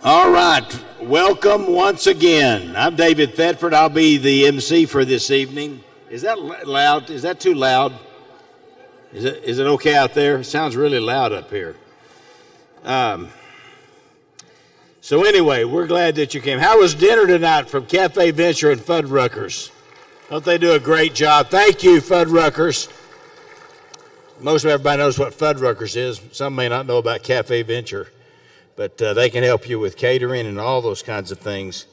All right, welcome once again. I'm David Thetford. I'll be the MC for this evening. Is that loud? Is that too loud? Is it okay out there? It sounds really loud up here. So anyway, we're glad that you came. How was dinner tonight from Cafe Venture and Fuddruckers? Don't they do a great job? Thank you, Fuddruckers. Most of everybody knows what Fuddruckers is. Some may not know about Cafe Venture, but they can help you with catering and all those kinds of things.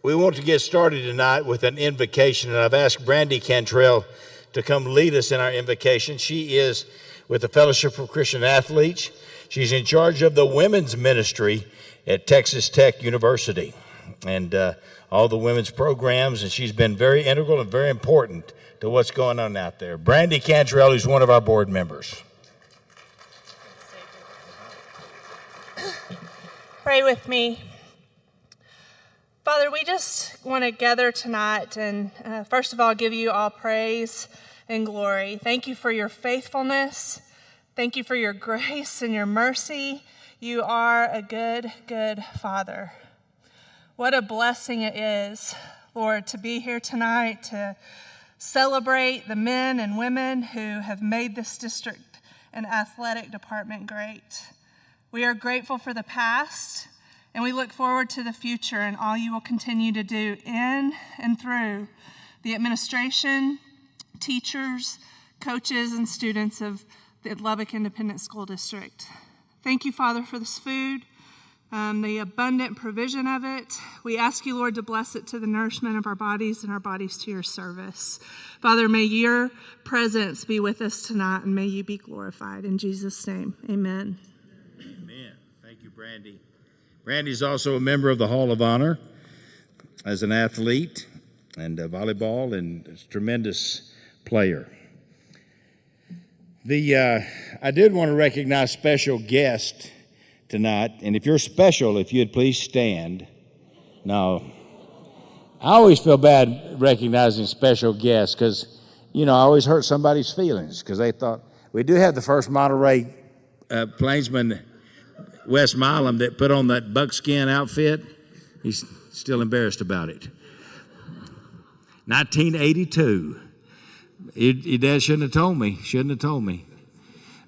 We want to get started tonight with an invocation, and I've asked Brandy Cantrell to come lead us in our invocation. She is with the Fellowship of Christian Athletes. She's in charge of the women's ministry at Texas Tech University and all the women's programs, and she's been very integral and very important to what's going on out there. Brandy Cantrell is one of our board members. Pray with me. Father, we just want to gather tonight and first of all give you all praise and glory. Thank you for your faithfulness. Thank you for your grace and your mercy. You are a good, good Father. What a blessing it is, Lord, to be here tonight to celebrate the men and women who have made this district and athletic department great. We are grateful for the past, and we look forward to the future and all you will continue to do in and through the administration, teachers, coaches, and students of the Lubbock Independent School District. Thank you, Father, for this food, the abundant provision of it. We ask you, Lord, to bless it to the nourishment of our bodies and our bodies to your service. Father, may your presence be with us tonight, and may you be glorified. In Jesus' name, amen. Amen. Thank you, Brandy. Brandy's also a member of the Hall of Honor as an athlete and volleyball, and a tremendous player. I did want to recognize special guest tonight, and if you're special, if you'd please stand. Now, I always feel bad recognizing special guests because, I always hurt somebody's feelings because they thought, we do have the first Monterey plainsman, Wes Milam, that put on that buckskin outfit. He's still embarrassed about it. 1982. Your dad shouldn't have told me.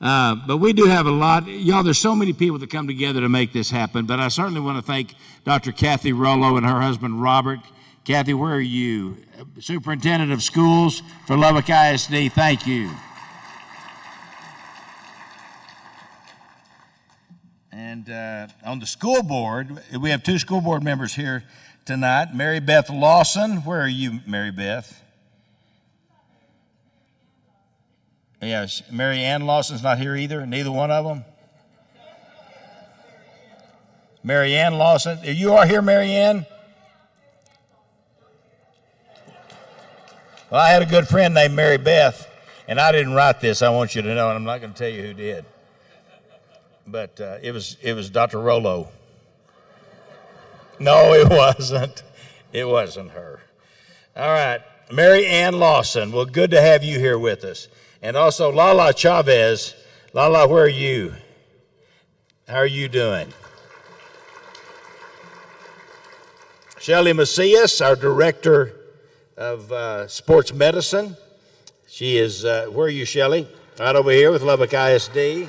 But we do have a lot. Y'all, there's so many people that come together to make this happen, but I certainly want to thank Dr. Kathy Rollo and her husband, Robert. Kathy, where are you? Superintendent of Schools for Lubbock ISD, thank you. And on the school board, we have two school board members here tonight. Mary Beth Lawson, where are you, Mary Beth? Yes, Mary Ann Lawson's not here either, neither one of them. Mary Ann Lawson, you are here, Mary Ann? Well, I had a good friend named Mary Beth, and I didn't write this, I want you to know, and I'm not going to tell you who did. But it was Dr. Rollo. No, it wasn't. It wasn't her. All right, Mary Ann Lawson, well, good to have you here with us. And also Lala Chavez. Lala, where are you? How are you doing? Shelley Macias, our director of sports medicine. She is, where are you, Shelley? Right over here with Lubbock ISD.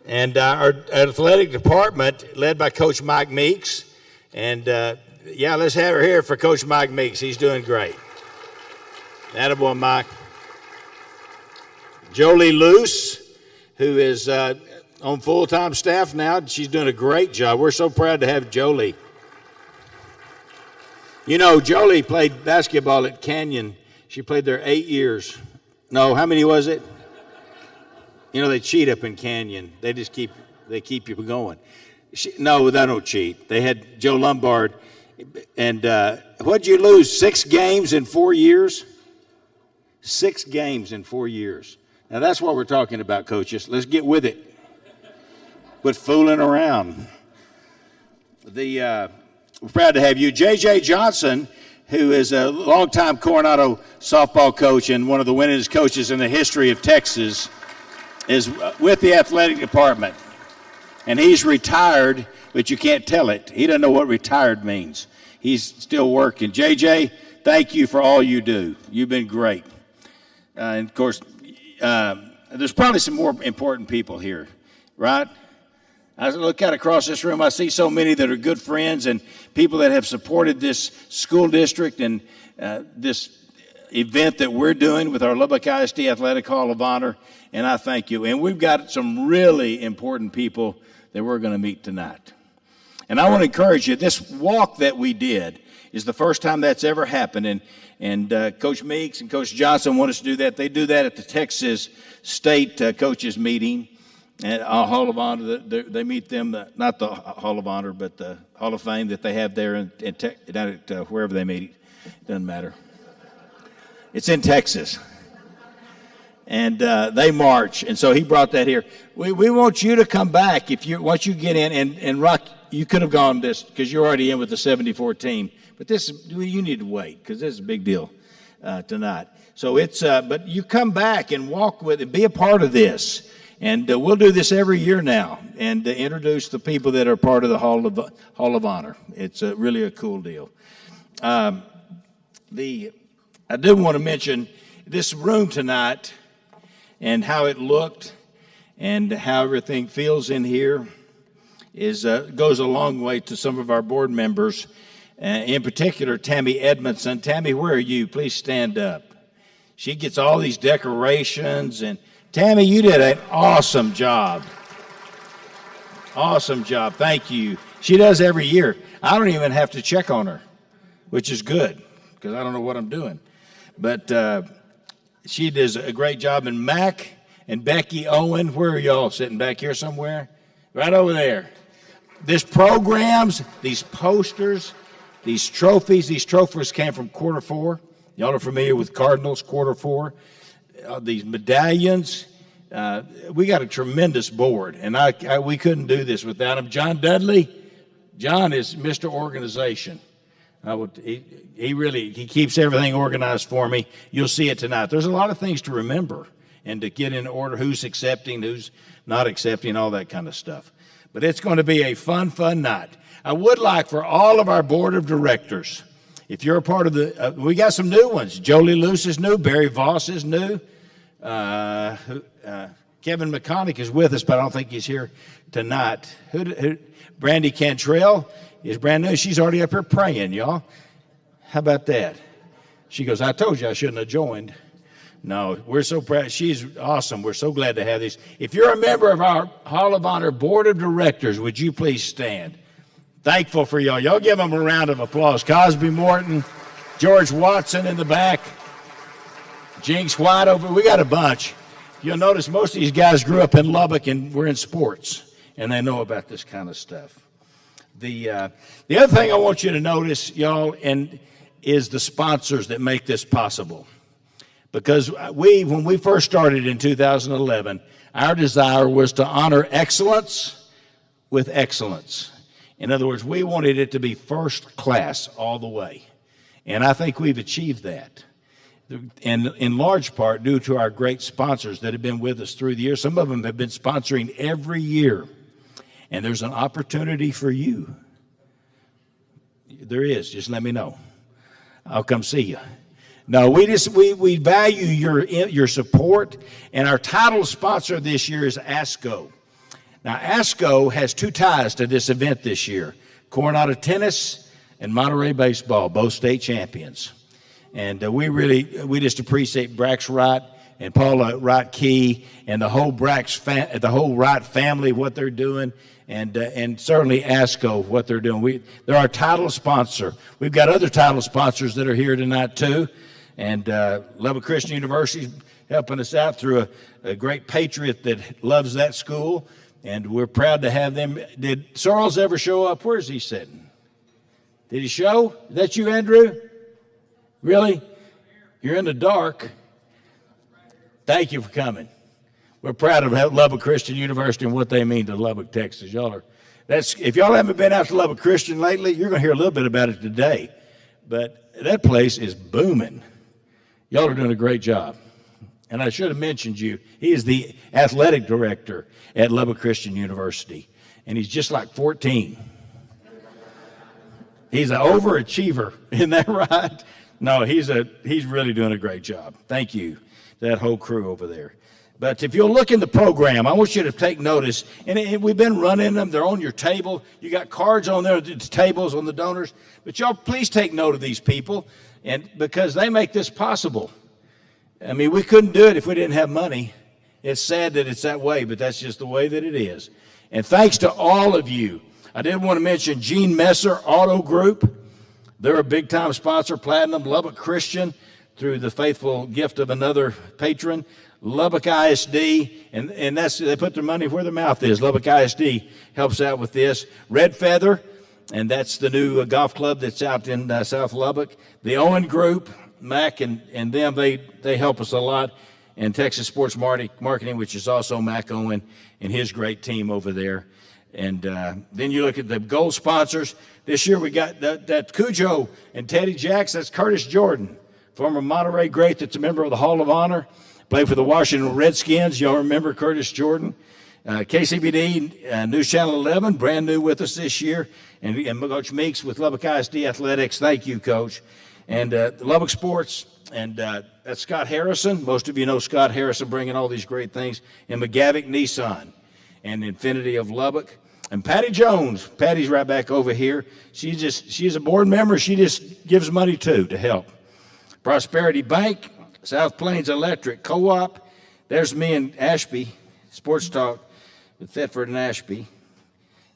And our athletic department, led by Coach Mike Meeks. And let's have her here for Coach Mike Meeks. He's doing great. Attaboy, Mike. Jolie Luce, who is on full-time staff now. She's doing a great job. We're so proud to have Jolie. Jolie played basketball at Canyon. She played there 8 years. No, how many was it? They cheat up in Canyon. They just keep you going. No, they don't cheat. They had Joe Lombard. And what'd you lose, 6 games in 4 years? 6 games in 4 years. Now, that's what we're talking about, coaches. Let's get with it. Quit fooling around. We're proud to have you. J.J. Johnson, who is a longtime Coronado softball coach and one of the winningest coaches in the history of Texas. is with the athletic department. And he's retired, but you can't tell it. He doesn't know what retired means. He's still working. JJ, thank you for all you do. You've been great. And, of course, there's probably some more important people here, right? I look out across this room, I see so many that are good friends and people that have supported this school district and this event that we're doing with our Lubbock ISD Athletic Hall of Honor, and I thank you. And we've got some really important people that we're going to meet tonight. And I want to encourage you, this walk that we did is the first time that's ever happened, and Coach Meeks and Coach Johnson want us to do that. They do that at the Texas State coaches meeting at Hall of Honor. They meet them, not the Hall of Honor, but the Hall of Fame that they have there down at wherever they meet. It doesn't matter. It's in Texas. And they march, and so he brought that here. We want you to come back once you get in, and Rock, you could have gone this because you're already in with the 74 team, but you need to wait because this is a big deal tonight. So but you come back and walk with it, be a part of this, and we'll do this every year now, and introduce the people that are part of the Hall of Honor. It's really a cool deal. I did want to mention this room tonight and how it looked and how everything feels in here goes a long way to some of our board members, in particular Tammy Edmondson. Tammy, where are you? Please stand up. She gets all these decorations, and Tammy, you did an awesome job. Awesome job. Thank you. She does every year. I don't even have to check on her, which is good because I don't know what I'm doing. But she does a great job. And Mac and Becky Owen, where are y'all sitting back here somewhere? Right over there. These programs, these posters, these trophies came from Quarter 4. Y'all are familiar with Cardinals, Quarter 4. These medallions. We got a tremendous board, and we couldn't do this without him. John Dudley. John is Mr. Organization. He keeps everything organized for me. You'll see it tonight. There's a lot of things to remember and to get in order, who's accepting, who's not accepting, all that kind of stuff. But it's going to be a fun night. I would like for all of our board of directors, if you're a part of we got some new ones. Jolie Luce is new. Barry Voss is new. Kevin McConaughey is with us, but I don't think he's here tonight. Brandy Cantrell is brand new. She's already up here praying, y'all. How about that? She goes, I told you I shouldn't have joined. No, we're so proud. She's awesome. We're so glad to have these. If you're a member of our Hall of Honor Board of Directors, would you please stand? Thankful for y'all. Y'all give them a round of applause. Cosby Morton, George Watson in the back, Jinx White over. We got a bunch. You'll notice most of these guys grew up in Lubbock and were in sports, and they know about this kind of stuff. The other thing I want you to notice, y'all, is the sponsors that make this possible. Because when we first started in 2011, our desire was to honor excellence with excellence. In other words, we wanted it to be first class all the way. And I think we've achieved that. And in large part due to our great sponsors that have been with us through the years. Some of them have been sponsoring every year. And there's an opportunity for you. There is. Just let me know. I'll come see you. No, we value your support, and our title sponsor this year is ASCO. Now, ASCO has two ties to this event this year: Coronado tennis and Monterey baseball, both state champions. And we just appreciate Brax Wright and Paula Wright Key and the whole Wright family, what they're doing, and certainly ASCO, what they're doing. They're our title sponsor. We've got other title sponsors that are here tonight too. And Lubbock Christian University helping us out through a great patriot that loves that school, and we're proud to have them. Did Sorrells ever show up? Where is he sitting? Did he show? Is that you, Andrew? Really? You're in the dark. Thank you for coming. We're proud of Lubbock Christian University and what they mean to Lubbock, Texas. If y'all haven't been out to Lubbock Christian lately, you're going to hear a little bit about it today. But that place is booming. Y'all are doing a great job. And I should have mentioned you. He is the athletic director at Lubbock Christian University, and he's just like 14. He's an overachiever, isn't that right? No, he's really doing a great job. Thank you to that whole crew over there. But if you'll look in the program, I want you to take notice. And we've been running them. They're on your table. You got cards on there, the tables on the donors. But y'all, please take note of these people, and because they make this possible. I mean, we couldn't do it if we didn't have money. It's sad that it's that way, but that's just the way that it is. And thanks to all of you. I did want to mention Gene Messer Auto Group. They're a big-time sponsor, Platinum, Lubbock Christian, through the faithful gift of another patron, Lubbock ISD, and that's, they put their money where their mouth is. Lubbock ISD helps out with this. Red Feather, and that's the new golf club that's out in South Lubbock. The Owen Group, Mac and them, they help us a lot. And Texas Sports Marketing, which is also Mac Owen and his great team over there. And then you look at the gold sponsors. This year we got that Cujo and Teddy Jacks. That's Curtis Jordan, former Monterey great that's a member of the Hall of Honor. Played for the Washington Redskins. Y'all remember Curtis Jordan? KCBD, News Channel 11, brand new with us this year. And Coach Meeks with Lubbock ISD Athletics. Thank you, Coach. And Lubbock Sports. And that's Scott Harrison. Most of you know Scott Harrison bringing all these great things. And McGavick Nissan and Infinity of Lubbock. And Patty Jones. Patty's right back over here. She's a board member. She just gives money to help. Prosperity Bank, South Plains Electric Co-op. There's me and Ashby, Sports Talk with Thetford and Ashby.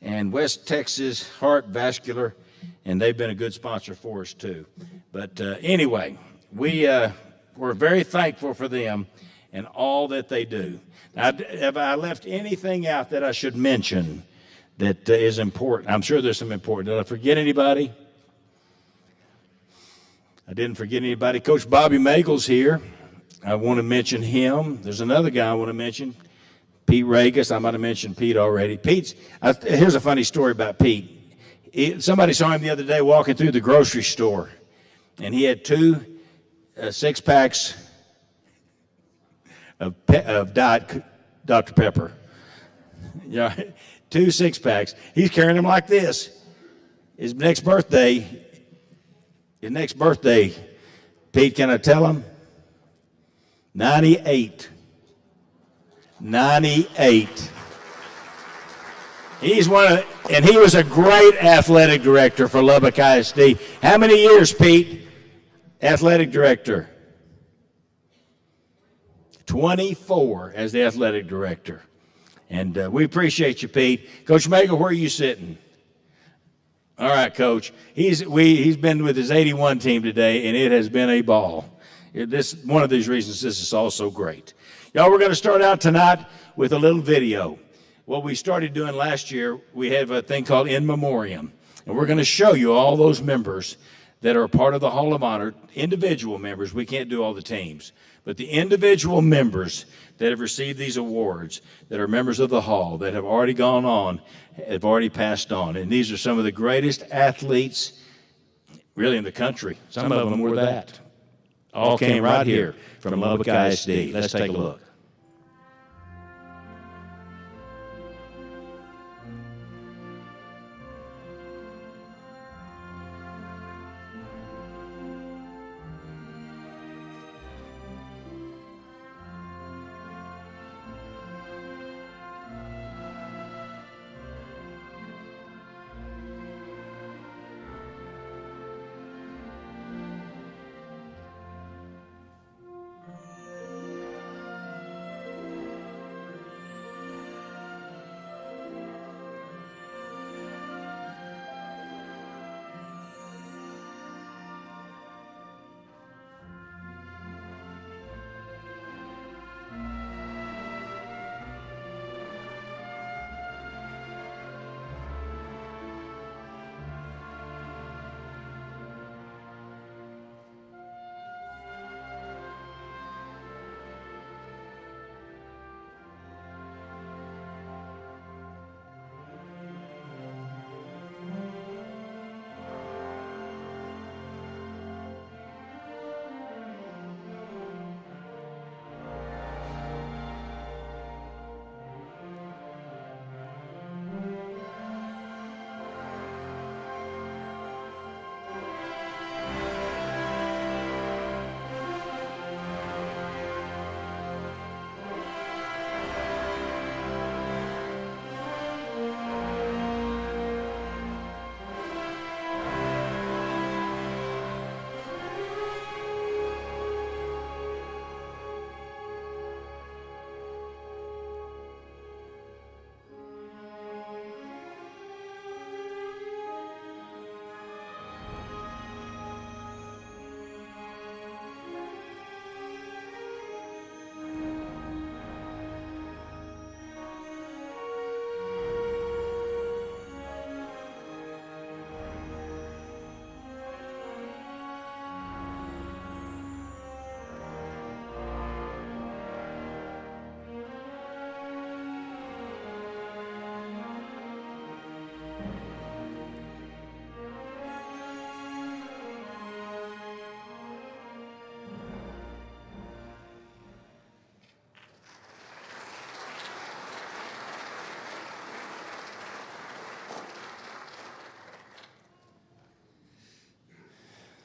And West Texas Heart Vascular, and they've been a good sponsor for us too. But anyway, we're very thankful for them and all that they do. Now, have I left anything out that I should mention that is important? I'm sure there's some important. Did I forget anybody? I didn't forget anybody. Coach Bobby Magle's here. I want to mention him. There's another guy I want to mention, Pete Regas. I might have mentioned Pete already. Here's a funny story about Pete. Somebody saw him the other day walking through the grocery store, and he had two 6-packs of Diet Dr. Pepper. Yeah, 2 6-packs. He's carrying them like this. His next birthday, Pete, can I tell him? 98. 98. He's and he was a great athletic director for Lubbock ISD. How many years, Pete? Athletic director. 24 as the athletic director. And we appreciate you, Pete. Coach Magle, where are you sitting? All right, Coach. He's been with his 81 team today, and it has been a ball. One of these reasons this is also great. Y'all, we're going to start out tonight with a little video. What we started doing last year, we have a thing called In Memoriam, and we're going to show you all those members that are a part of the Hall of Honor, individual members. We can't do all the teams, but the individual members that have received these awards, that are members of the Hall, that have already gone on, have already passed on. And these are some of the greatest athletes really in the country. Some of them were that. All came right here from Lubbock ISD. Let's take a look.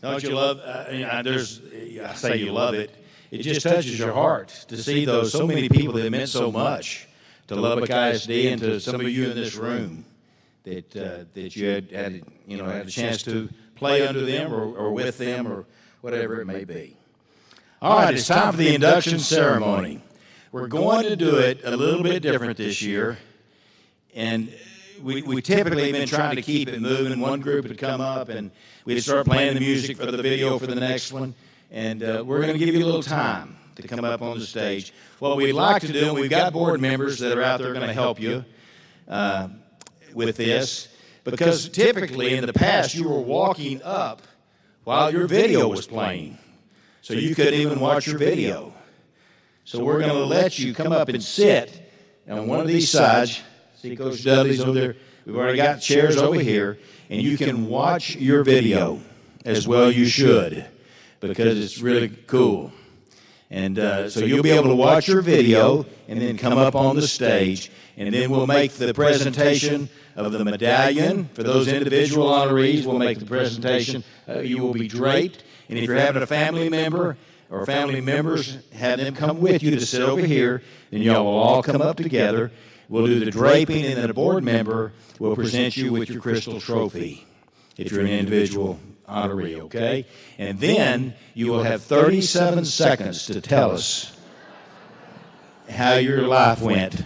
Don't you love, I say you love it. It just touches your heart to see those so many people that meant so much to Lubbock ISD and to some of you in this room that you had a chance to play under them or with them or whatever it may be. All right, it's time for the induction ceremony. We're going to do it a little bit different this year, and we typically have been trying to keep it moving. One group would come up, and we'd start playing the music for the video for the next one, and we're going to give you a little time to come up on the stage. What we'd like to do, and we've got board members that are out there going to help you with this, because typically in the past you were walking up while your video was playing, so you couldn't even watch your video. So we're going to let you come up and sit on one of these sides. See Coach Dudley's over there. We've already got chairs over here, and you can watch your video as well. You should, because it's really cool. And so you'll be able to watch your video and then come up on the stage, and then we'll make the presentation of the medallion. For those individual honorees, we'll make the presentation. You will be draped, and if you're having a family member or family members, have them come with you to sit over here, then y'all will all come up together. We'll do the draping, and then a board member will present you with your crystal trophy if you're an individual honoree, okay? And then you will have 37 seconds to tell us how your life went.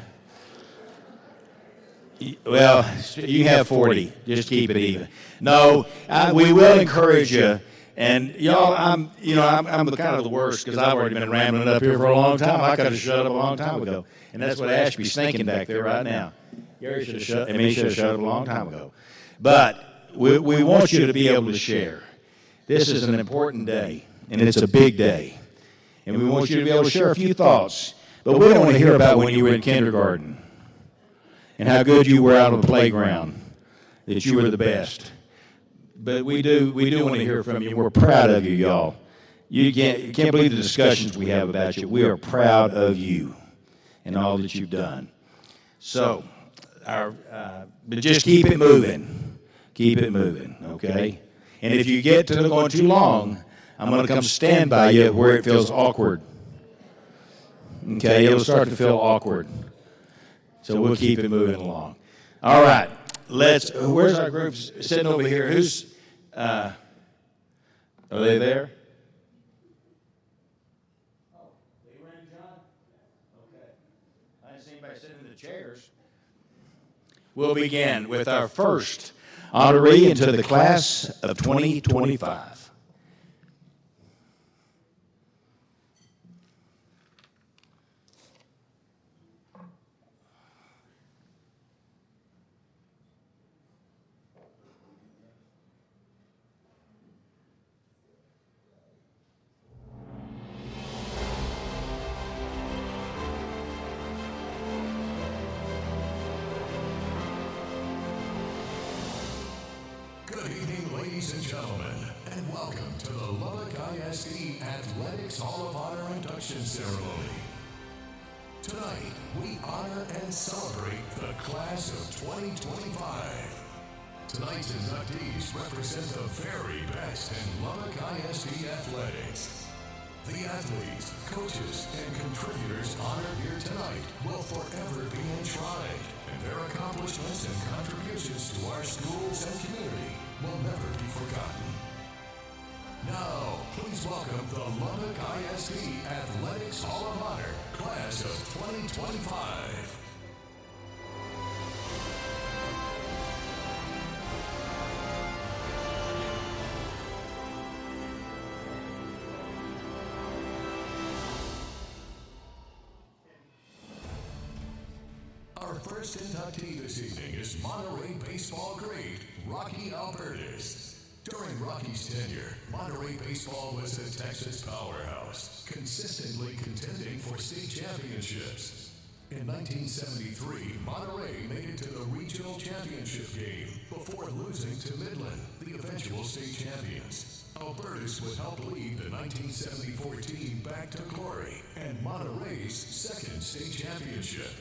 Well, you have 40. Just keep it even. No, we will encourage you. And y'all, I'm kind of the worst because I've already been rambling up here for a long time. I could have shut up a long time ago, and that's what Ashby's thinking back there right now. Gary should have shut. He should have shut up a long time ago. But we want you to be able to share. This is an important day, and it's a big day, and we want you to be able to share a few thoughts. But we don't want to hear about when you were in kindergarten and how good you were out on the playground, that you were the best. But we do want to hear from you. We're proud of you, y'all. You can't believe the discussions we have about you. We are proud of you and all that you've done. So, but just keep it moving. Keep it moving, okay? And if you get to going too long, I'm going to come stand by you where it feels awkward. Okay, it'll start to feel awkward. So we'll keep it moving along. All right. Where's our group sitting over here? Are they there? Oh, Leroy and John? Okay. I didn't see anybody sitting in the chairs. We'll begin with our first honoree into the class of 2025. Good evening, ladies and gentlemen, and welcome to the Lubbock ISD Athletics Hall of Honor Induction Ceremony. Tonight, we honor and celebrate the class of 2025. Tonight's inductees represent the very best in Lubbock ISD athletics. The athletes, coaches, and contributors honored here tonight will forever be enshrined, and their accomplishments and contributions to our schools and community will never be forgotten. Now, please welcome the Lubbock ISD Athletics Hall of Honor, class of 2025. Our first inductee this evening is Monterey baseball great Rocky Alburtis. During Rocky's tenure, Monterey baseball was a Texas powerhouse, consistently contending for state championships. In 1973, Monterey made it to the regional championship game before losing to Midland, the eventual state champions. Alburtis would help lead the 1974 team back to glory and Monterey's second state championship.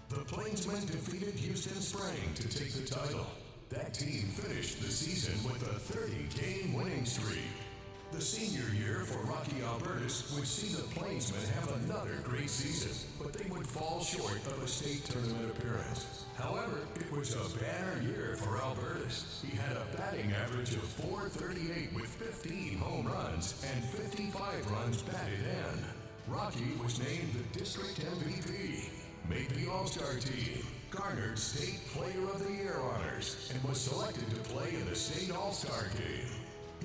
The Plainsmen defeated Houston Spring to take the title. That team finished the season with a 30-game winning streak. The senior year for Rocky Alburtis would see the Plainsmen have another great season, but they would fall short of a state tournament appearance. However, it was a banner year for Alburtis. He had a batting average of .438 with 15 home runs and 55 runs batted in. Rocky was named the district MVP, made the All-Star team, garnered State Player of the Year honors, and was selected to play in the State All-Star game.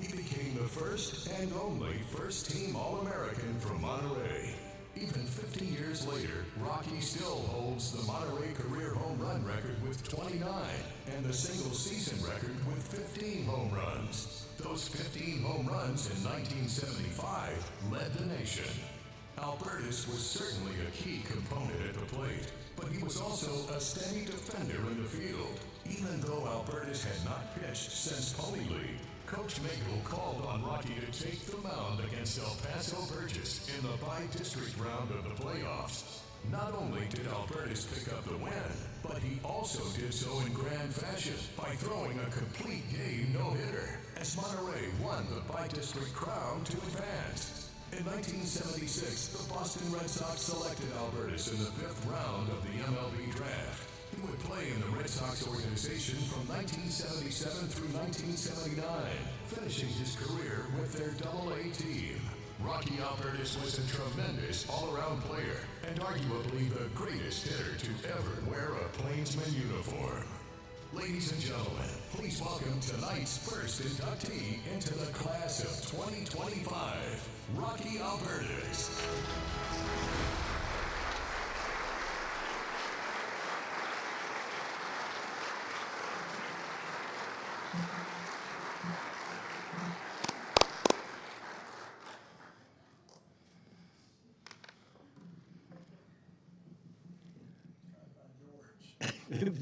He became the first and only first-team All-American from Monterey. Even 50 years later, Rocky still holds the Monterey career home run record with 29 and the single-season record with 15 home runs. Those 15 home runs in 1975 led the nation. Alburtis was certainly a key component at the plate, but he was also a steady defender in the field. Even though Alburtis had not pitched since Pony League, Coach Magel called on Rocky to take the mound against El Paso Burgess in the bi-district round of the playoffs. Not only did Alburtis pick up the win, but he also did so in grand fashion by throwing a complete game no-hitter as Monterey won the bi-district crown to advance. In 1976, the Boston Red Sox selected Alburtis in the 5th round of the MLB draft. He would play in the Red Sox organization from 1977 through 1979, finishing his career with their Double-A team. Rocky Alburtis was a tremendous all-around player and arguably the greatest hitter to ever wear a Plainsman uniform. Ladies and gentlemen, please welcome tonight's first inductee into the class of 2025, Rocky Alburtis.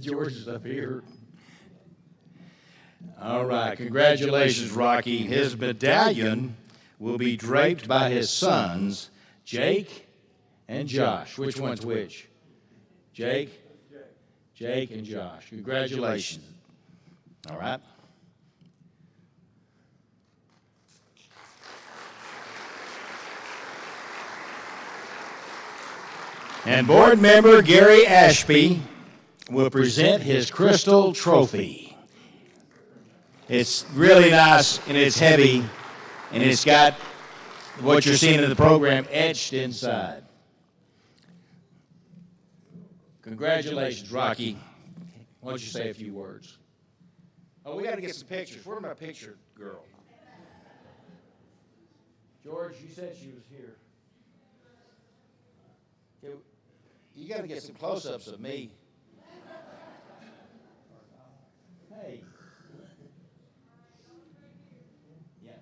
George is up here. All right, congratulations, Rocky. His medallion will be draped by his sons, Jake and Josh. Which one's which? Jake? Jake and Josh. Congratulations. All right. And board member Gary Ashby will present his crystal trophy. It's really nice and it's heavy and it's got what you're seeing in the program etched inside. Congratulations, Rocky. Why don't you say a few words? Oh, we got to get some pictures. Where's my picture girl? George, you said she was here. You got to get some close-ups of me. Hey. Yeah.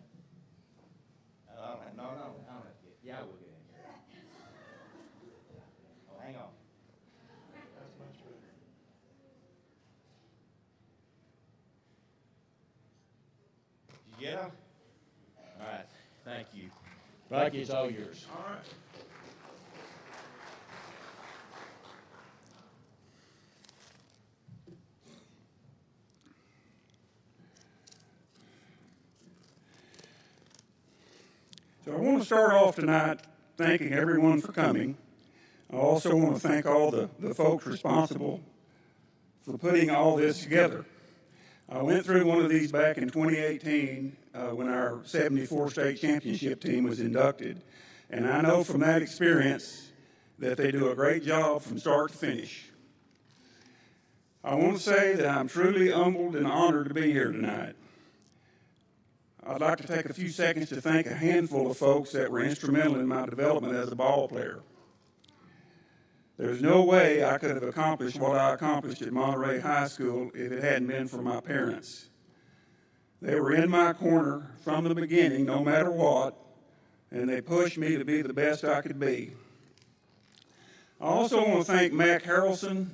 No, I don't have to get. Yeah, we'll get in here. Oh, hang on. That's much better. Did you get them? All right. Thank you. Rocky, it's all yours. All right. So I want to start off tonight thanking everyone for coming. I also want to thank all the folks responsible for putting all this together. I went through one of these back in 2018 when our 74 state championship team was inducted, and I know from that experience that they do a great job from start to finish. I want to say that I'm truly humbled and honored to be here tonight. I'd like to take a few seconds to thank a handful of folks that were instrumental in my development as a ball player. There's no way I could have accomplished what I accomplished at Monterey High School if it hadn't been for my parents. They were in my corner from the beginning, no matter what, and they pushed me to be the best I could be. I also want to thank Mac Harrelson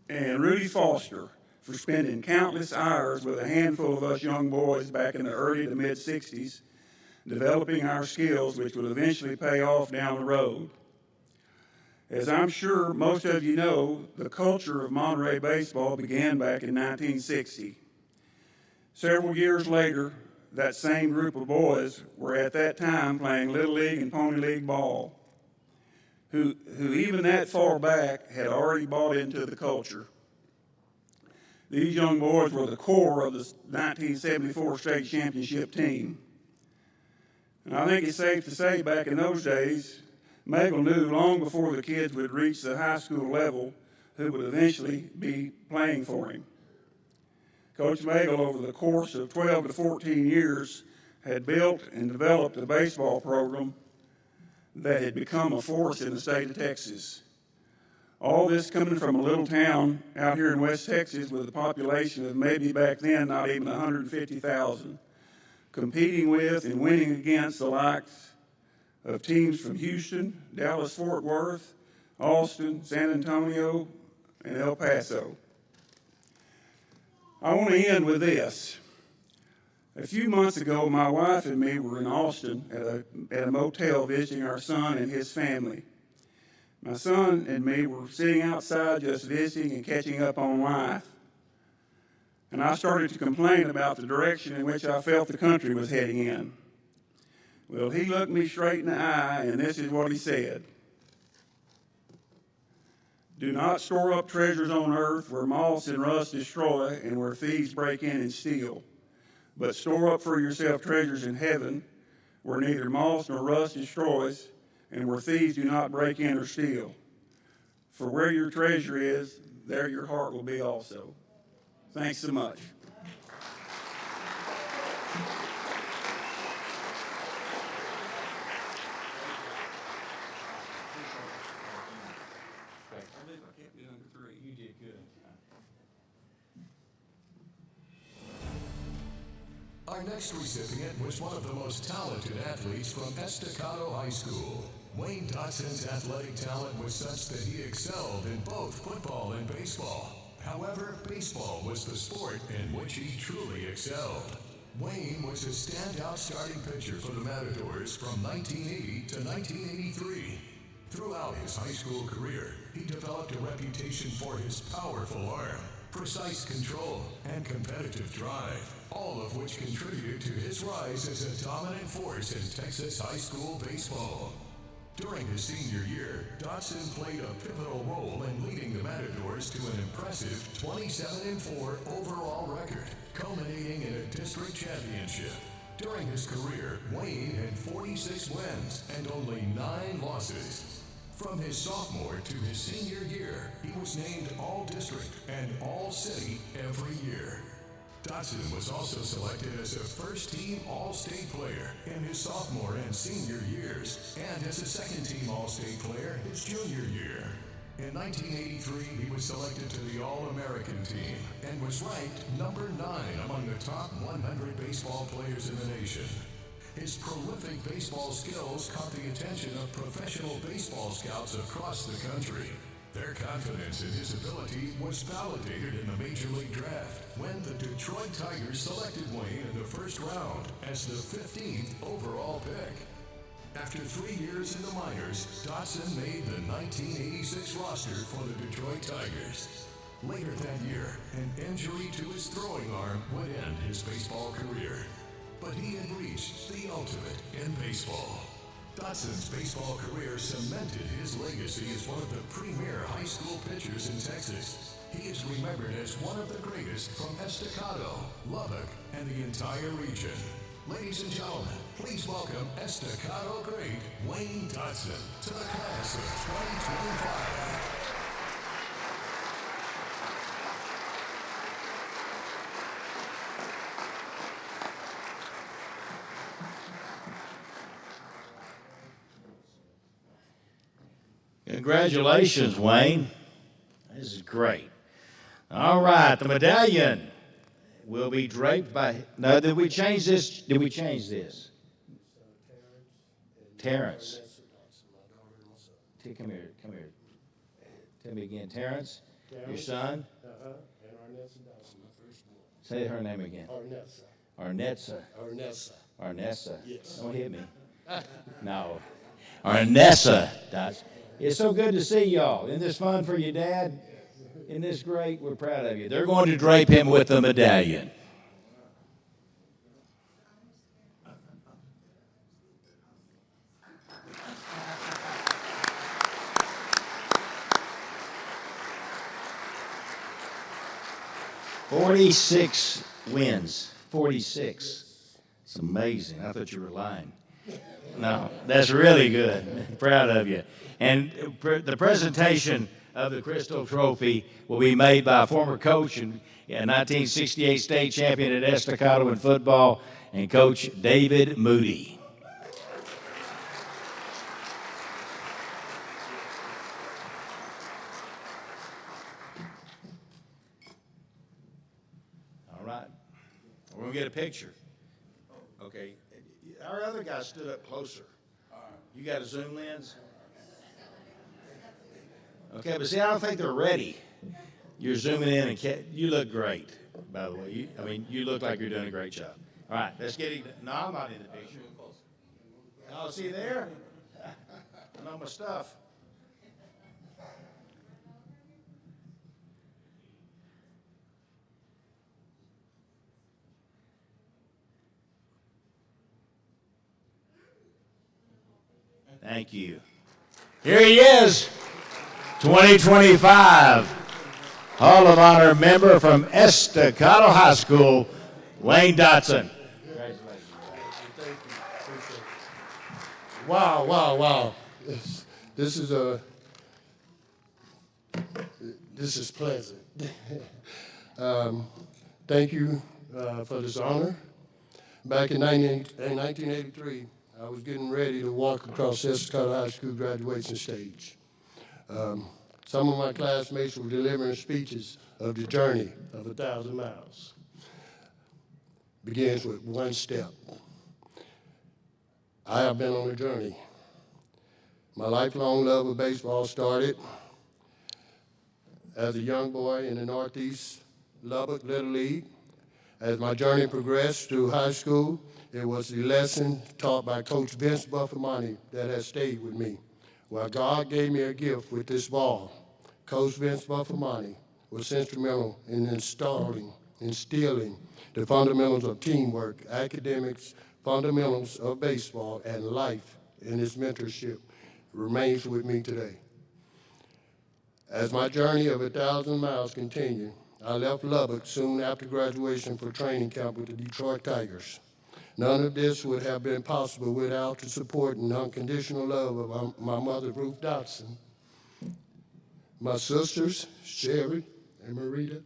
and Rudy Foster for spending countless hours with a handful of us young boys back in the early to mid-'60s, developing our skills, which will eventually pay off down the road. As I'm sure most of you know, the culture of Monterey baseball began back in 1960. Several years later, that same group of boys were at that time playing Little League and Pony League ball, who even that far back had already bought into the culture. These young boys were the core of the 1974 state championship team. And I think it's safe to say back in those days, Magel knew long before the kids would reach the high school level who would eventually be playing for him. Coach Magel, over the course of 12 to 14 years, had built and developed a baseball program that had become a force in the state of Texas. All this coming from a little town out here in West Texas with a population of maybe back then not even 150,000, competing with and winning against the likes of teams from Houston, Dallas-Fort Worth, Austin, San Antonio, and El Paso. I want to end with this. A few months ago, my wife and me were in Austin at a motel visiting our son and his family. My son and me were sitting outside just visiting and catching up on life. And I started to complain about the direction in which I felt the country was heading in. Well, he looked me straight in the eye, and this is what he said. Do not store up treasures on earth where moths and rust destroy and where thieves break in and steal. But store up for yourself treasures in heaven where neither moths nor rust destroys and where thieves do not break in or steal. For where your treasure is, there your heart will be also. Thanks so much. Our next recipient was one of the most talented athletes from Estacado High School. Wayne Dodson's athletic talent was such that he excelled in both football and baseball. However, baseball was the sport in which he truly excelled. Wayne was a standout starting pitcher for the Matadors from 1980 to 1983. Throughout his high school career, he developed a reputation for his powerful arm, precise control, and competitive drive, all of which contributed to his rise as a dominant force in Texas high school baseball. During his senior year, Dodson played a pivotal role in leading the Matadors to an impressive 27-4 overall record, culminating in a district championship. During his career, Wayne had 46 wins and only 9 losses. From his sophomore to his senior year, he was named All-District and All-City every year. Dodson was also selected as a first-team All-State player in his sophomore and senior years, and as a second-team All-State player his junior year. In 1983, he was selected to the All-American team and was ranked number 9 among the top 100 baseball players in the nation. His prolific baseball skills caught the attention of professional baseball scouts across the country. Their confidence in his ability was validated in the Major League Draft when the Detroit Tigers selected Wayne in the first round as the 15th overall pick. After 3 years in the minors, Dodson made the 1986 roster for the Detroit Tigers. Later that year, an injury to his throwing arm would end his baseball career. But he had reached the ultimate in baseball. Dodson's baseball career cemented his legacy as one of the premier high school pitchers in Texas. He is remembered as one of the greatest from Estacado, Lubbock, and the entire region. Ladies and gentlemen, please welcome Estacado great Wayne Dodson to the class of 2025. Congratulations, Wayne. This is great. All right, the medallion will be draped by. No, did we change this? Did we change this? Terrence. Come here. Tell me again, Terrence, your son. And Arnessa Dodson, my firstborn. Say her name again. Arnessa. Yes. Don't hit me. No. Arnessa Dodson. It's so good to see y'all. Isn't this fun for you, Dad? Isn't this great? We're proud of you. They're going to drape him with the medallion. 46 wins. 46. It's amazing. I thought you were lying. No, that's really good. Proud of you. And the presentation of the Crystal Trophy will be made by a former coach and 1968 state champion at Estacado in football, and Coach David Moody. All right. We're going to get a picture. Okay. Our other guy stood up closer. You got a zoom lens? Okay, but see, I don't think they're ready. You're zooming in, and you look great, by the way. You look like you're doing a great job. All right, let's get it. No, I'm not in the picture. Oh, see there? I know my stuff. Thank you. Here he is, 2025 Hall of Honor member from Estacado High School, Wayne Dodson. Wow. This is pleasant. Thank you for this honor. Back in 1983, I was getting ready to walk across Estacado High School graduation stage. Some of my classmates were delivering speeches of the journey of 1,000 miles. Begins with one step. I have been on a journey. My lifelong love of baseball started as a young boy in the Northeast Lubbock Little League. As my journey progressed through high school, it was the lesson taught by Coach Vince Buffamani that has stayed with me. While God gave me a gift with this ball, Coach Vince Buffamani was instrumental in instilling the fundamentals of teamwork, academics, fundamentals of baseball, and life, and his mentorship remains with me today. As my journey of 1,000 miles continued, I left Lubbock soon after graduation for training camp with the Detroit Tigers. None of this would have been possible without the support and unconditional love of my mother, Ruth Dodson, my sisters, Sherry and Marita,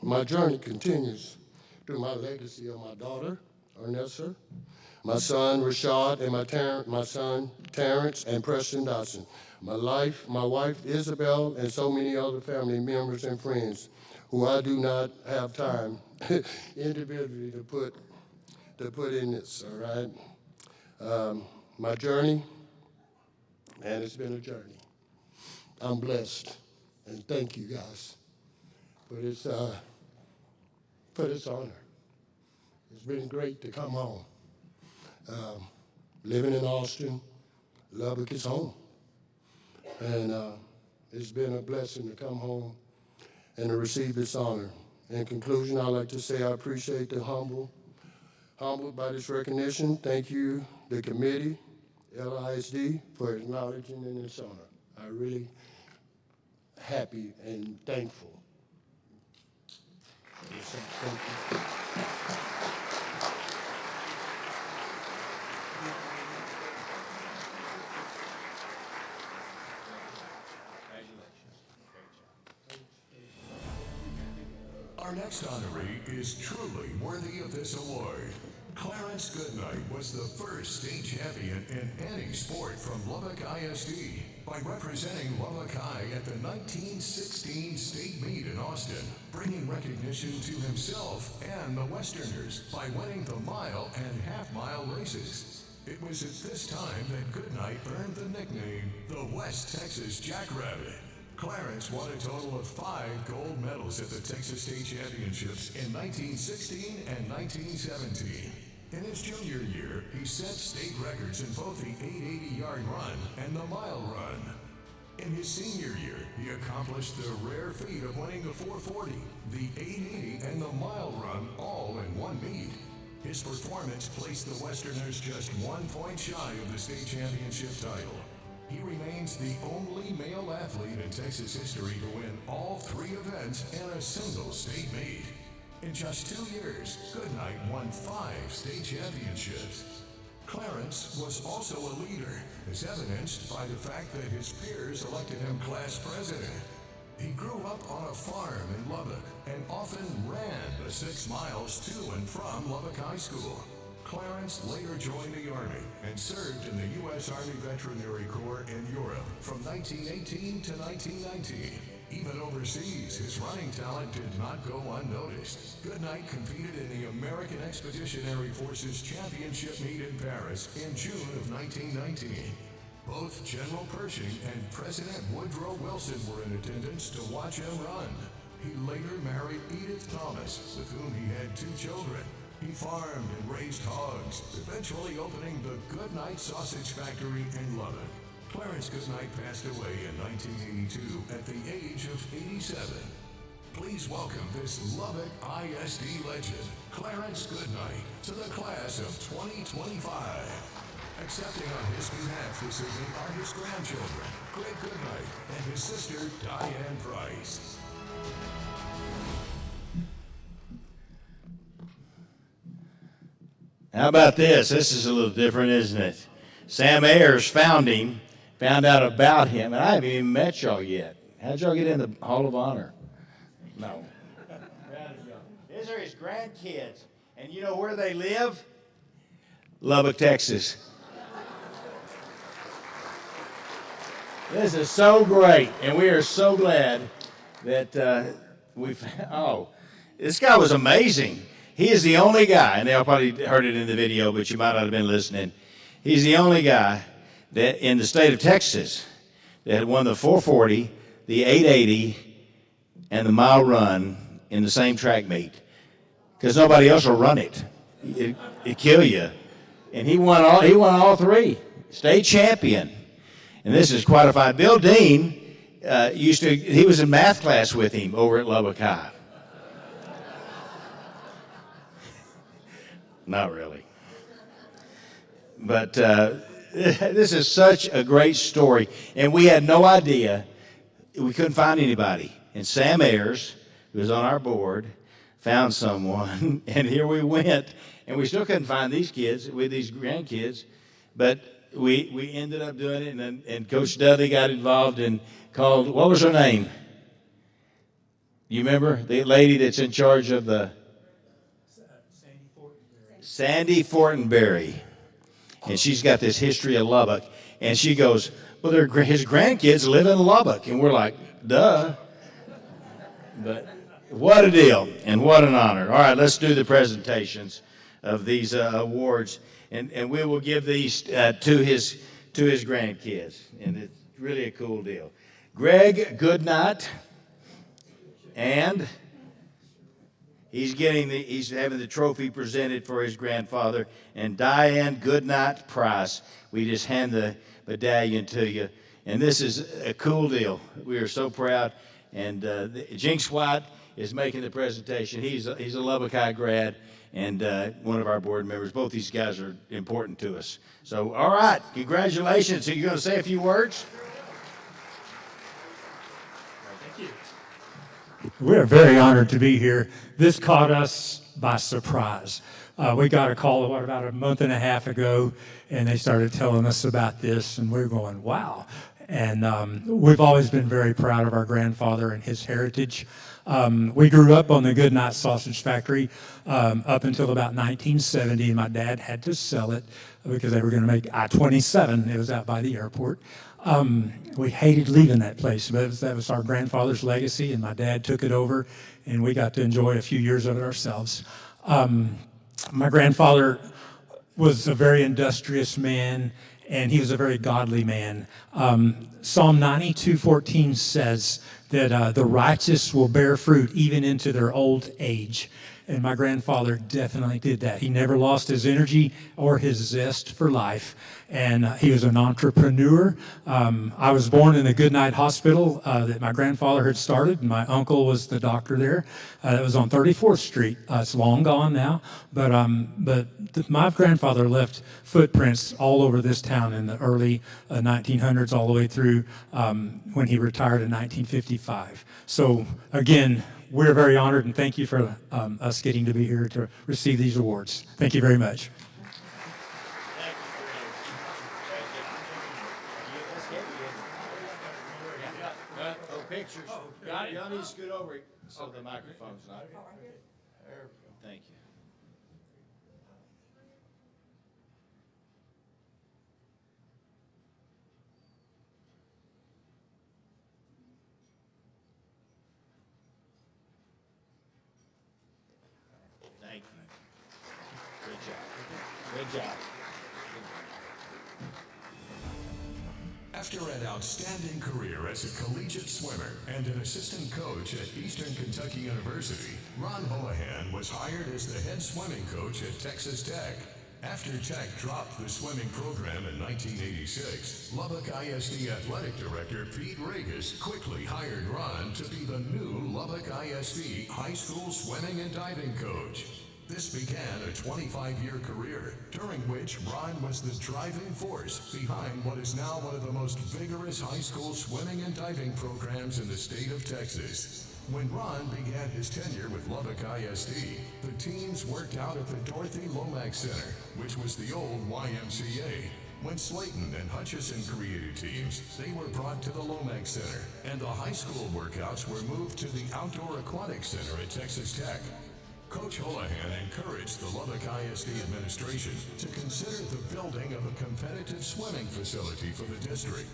my journey continues through my legacy of my daughter, Ernessa, my son, Rashad, and my son, Terrence, and Preston Dodson. My wife, Isabel, and so many other family members and friends who I do not have time individually to put in this, all right? My journey, and it's been a journey. I'm blessed, and thank you guys for this honor. It's been great to come home. Living in Austin, Lubbock is home. And it's been a blessing to come home and to receive this honor. In conclusion, I'd like to say I appreciate the humbled by this recognition. Thank you, the committee, LISD, for acknowledging in this honor. I'm really happy and thankful. Thank you. Our next honoree is truly worthy of this award. Clarence Goodnight was the first state champion in any sport from Lubbock ISD by representing Lubbock High at the 1916 state meet in Austin, bringing recognition to himself and the Westerners by winning the mile and half-mile races. It was at this time that Goodnight earned the nickname the West Texas Jackrabbit. Clarence won a total of 5 gold medals at the Texas State Championships in 1916 and 1917. In his junior year, he set state records in both the 880-yard run and the mile run. In his senior year, he accomplished the rare feat of winning the 440, the 880, and the mile run all in one meet. His performance placed the Westerners just 1 point shy of the state championship title. He remains the only male athlete in Texas history to win all 3 events in a single state meet. In just 2 years, Goodnight won 5 state championships. Clarence was also a leader, as evidenced by the fact that his peers elected him class president. He grew up on a farm in Lubbock and often ran the 6 miles to and from Lubbock High School. Clarence later joined the Army and served in the U.S. Army Veterinary Corps in Europe from 1918 to 1919. Even overseas, his running talent did not go unnoticed. Goodnight competed in the American Expeditionary Forces Championship meet in Paris in June of 1919. Both General Pershing and President Woodrow Wilson were in attendance to watch him run. He later married Edith Thomas, with whom he had 2 children. He farmed and raised hogs, eventually opening the Goodnight Sausage Factory in Lubbock. Clarence Goodnight passed away in 1982 at the age of 87. Please welcome this Lubbock ISD legend, Clarence Goodnight, to the class of 2025. Accepting on his behalf this evening are his grandchildren, Greg Goodnight, and his sister, Diane Price. How about this? This is a little different, isn't it? Sam Ayers found out about him, and I haven't even met y'all yet. How'd y'all get in the Hall of Honor? No. These are his grandkids, and you know where they live? Lubbock, Texas. This is so great, and we are so glad that this guy was amazing. He is the only guy, and they probably heard it in the video, but you might not have been listening. He's the only guy that in the state of Texas that had won the 440, the 880, and the mile run in the same track meet. Because nobody else will run it. It'd kill you. And he won all 3. State champion. And this is quite a fight. Bill Dean he was in math class with him over at Lubbock High. Not really. But this is such a great story. And we had no idea. We couldn't find anybody. And Sam Ayers, who was on our board, found someone. And here we went. And we still couldn't find these kids with these grandkids. But we ended up doing it. And Coach Dudley got involved and called, what was her name? You remember? The lady that's in charge of the... Sandy Fortenberry. And she's got this history of Lubbock. And she goes, well, his grandkids live in Lubbock. And we're like, duh. But what a deal and what an honor. All right, let's do the presentations of these awards. And we will give these to his grandkids. And it's really a cool deal. Greg Goodnight, and he's having the trophy presented for his grandfather, and Diane Goodnight Price. We just hand the medallion to you, and this is a cool deal. We are so proud. And Jinx White is making the presentation. He's a Lubbock High grad and one of our board members. Both these guys are important to us. So, all right, congratulations. So, you're going to say a few words? Thank you. We're very honored to be here. This caught us by surprise. We got a call about a month and a half ago, and they started telling us about this, and we're going, wow. And we've always been very proud of our grandfather and his heritage. We grew up on the Goodnight Sausage Factory up until about 1970, and my dad had to sell it because they were going to make I-27. It was out by the airport. We hated leaving that place, but that was our grandfather's legacy, and my dad took it over, and we got to enjoy a few years of it ourselves. My grandfather was a very industrious man, and he was a very godly man. Psalm 92:14 says that the righteous will bear fruit even into their old age. And my grandfather definitely did that. He never lost his energy or his zest for life. And he was an entrepreneur. I was born in a Goodnight hospital that my grandfather had started. And my uncle was the doctor there. It was on 34th Street. It's long gone now. But my grandfather left footprints all over this town in the early 1900s all the way through when he retired in 1955. So again, we're very honored, and thank you for us getting to be here to receive these awards. Thank you very much. Pictures. Y'all need to scoot over so the microphone's not. There we go. Thank you. Thank you. Good job. Good job. After an outstanding career as a collegiate swimmer and an assistant coach at Eastern Kentucky University, Ron Holahan was hired as the head swimming coach at Texas Tech. After Tech dropped the swimming program in 1986, Lubbock ISD athletic director Pete Regis quickly hired Ron to be the new Lubbock ISD high school swimming and diving coach. This began a 25-year career, during which Ron was the driving force behind what is now one of the most vigorous high school swimming and diving programs in the state of Texas. When Ron began his tenure with Lubbock ISD, the teams worked out at the Dorothy Lomax Center, which was the old YMCA. When Slayton and Hutchison created teams, they were brought to the Lomax Center, and the high school workouts were moved to the Outdoor Aquatic Center at Texas Tech. Coach Holahan encouraged the Lubbock ISD administration to consider the building of a competitive swimming facility for the district.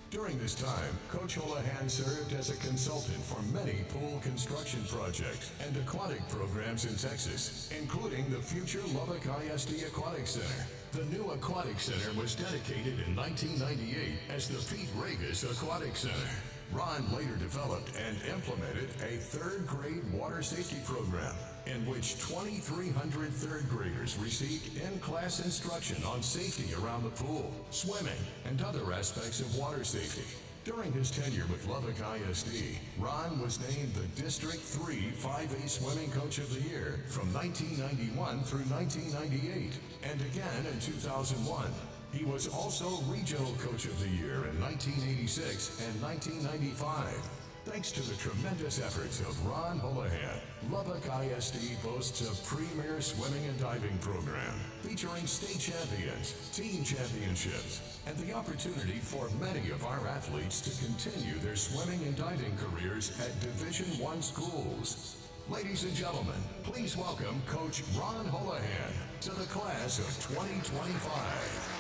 During this time, Coach Holahan served as a consultant for many pool construction projects and aquatic programs in Texas, including the future Lubbock ISD Aquatic Center. The new Aquatic Center was dedicated in 1998 as the Pete Regis Aquatic Center. Ron later developed and implemented a third-grade water safety program in which 2,300 third graders received in-class instruction on safety around the pool, swimming, and other aspects of water safety. During his tenure with Lubbock ISD, Ron was named the District 3 5A Swimming Coach of the Year from 1991 through 1998, and again in 2001. He was also Regional Coach of the Year in 1986 and 1995. Thanks to the tremendous efforts of Ron Holahan, Lubbock ISD boasts a premier swimming and diving program featuring state champions, team championships, and the opportunity for many of our athletes to continue their swimming and diving careers at Division I schools. Ladies and gentlemen, please welcome Coach Ron Holahan to the class of 2025.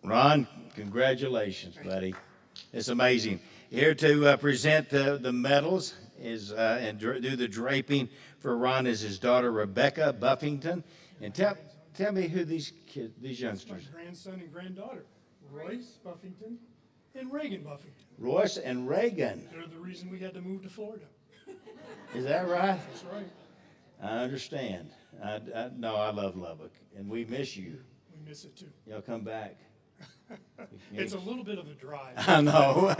Ron, congratulations, buddy. It's amazing. Here to present the medals and do the draping for Ron is his daughter, Rebecca Buffington. And tell me who these youngsters. My grandson and granddaughter, Royce Buffington and Reagan Buffington. Royce and Reagan. They're the reason we had to move to Florida. Is that right? That's right. I understand. No, I love Lubbock, and we miss you. We miss it too. Y'all come back. It's a little bit of a drive. I know.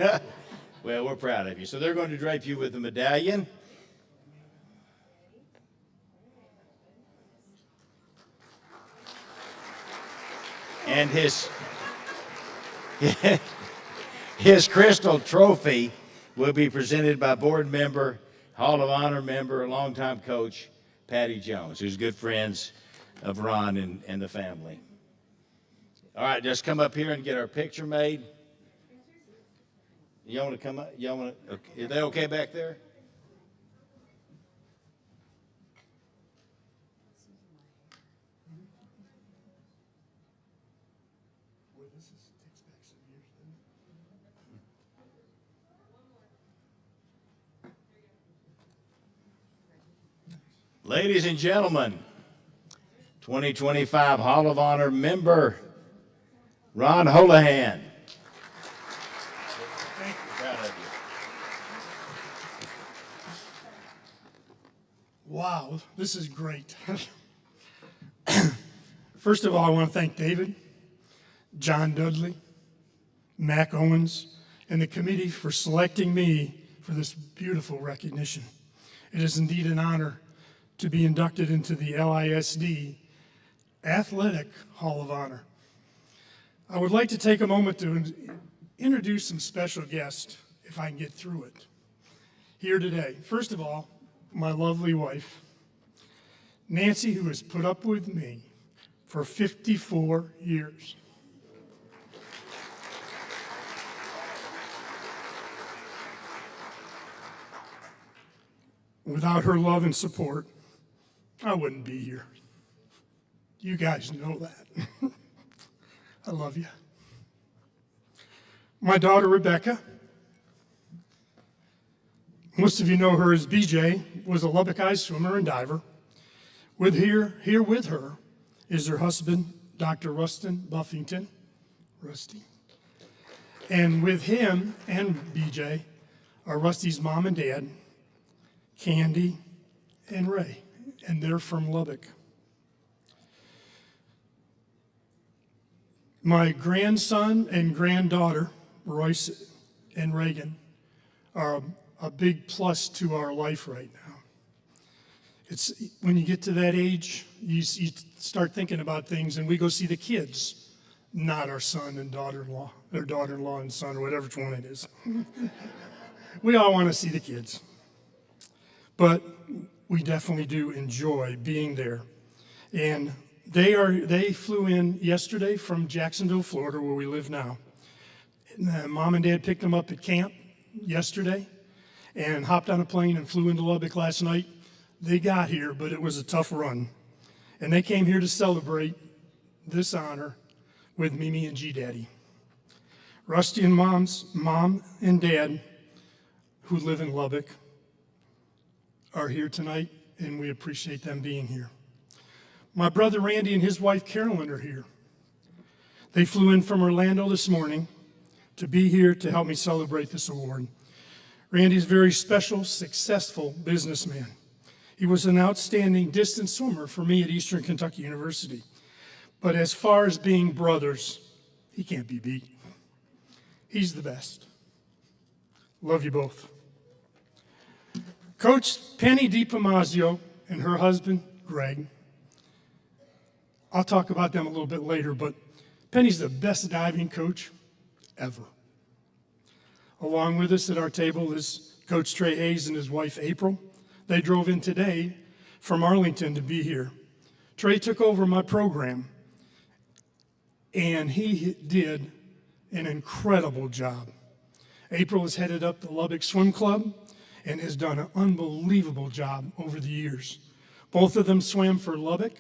Well, we're proud of you. So they're going to drape you with the medallion. And his crystal trophy will be presented by board member, Hall of Honor member, longtime coach, Patty Jones, who's good friends of Ron and the family. All right, just come up here and get our picture made. Y'all want to come up? Y'all want to? Okay. Are they okay back there? Ladies and gentlemen, 2025 Hall of Honor member, Ron Holahan. Thank you. Proud of you. Wow, this is great. First of all, I want to thank David, John Dudley, Mac Owens, and the committee for selecting me for this beautiful recognition. It is indeed an honor to be inducted into the LISD Athletic Hall of Honor. I would like to take a moment to introduce some special guests, if I can get through it, here today. First of all, my lovely wife, Nancy, who has put up with me for 54 years. Without her love and support, I wouldn't be here. You guys know that. I love you. My daughter, Rebecca, most of you know her as BJ, was a Lubbock ISD swimmer and diver. Here with her is her husband, Dr. Rustin Buffington, Rusty. And with him and BJ are Rusty's mom and dad, Candy and Ray, and they're from Lubbock. My grandson and granddaughter, Royce and Reagan, are a big plus to our life right now. It's when you get to that age, you start thinking about things, and we go see the kids, not our son and daughter-in-law, or daughter-in-law and son, or whatever one it is. We all want to see the kids. But we definitely do enjoy being there. And they flew in yesterday from Jacksonville, Florida, where we live now. And Mom and Dad picked them up at camp yesterday and hopped on a plane and flew into Lubbock last night. They got here, but it was a tough run. And they came here to celebrate this honor with Mimi and G-Daddy. Rusty and Mom's mom and dad, who live in Lubbock, are here tonight, and we appreciate them being here. My brother Randy and his wife Carolyn are here. They flew in from Orlando this morning to be here to help me celebrate this award. Randy's a very special, successful businessman. He was an outstanding distance swimmer for me at Eastern Kentucky University. But as far as being brothers, he can't be beat. He's the best. Love you both. Coach Penny DiPamazio and her husband, Greg. I'll talk about them a little bit later, but Penny's the best diving coach ever. Along with us at our table is Coach Trey Hayes and his wife, April. They drove in today from Arlington to be here. Trey took over my program, and he did an incredible job. April has headed up the Lubbock Swim Club and has done an unbelievable job over the years. Both of them swam for Lubbock,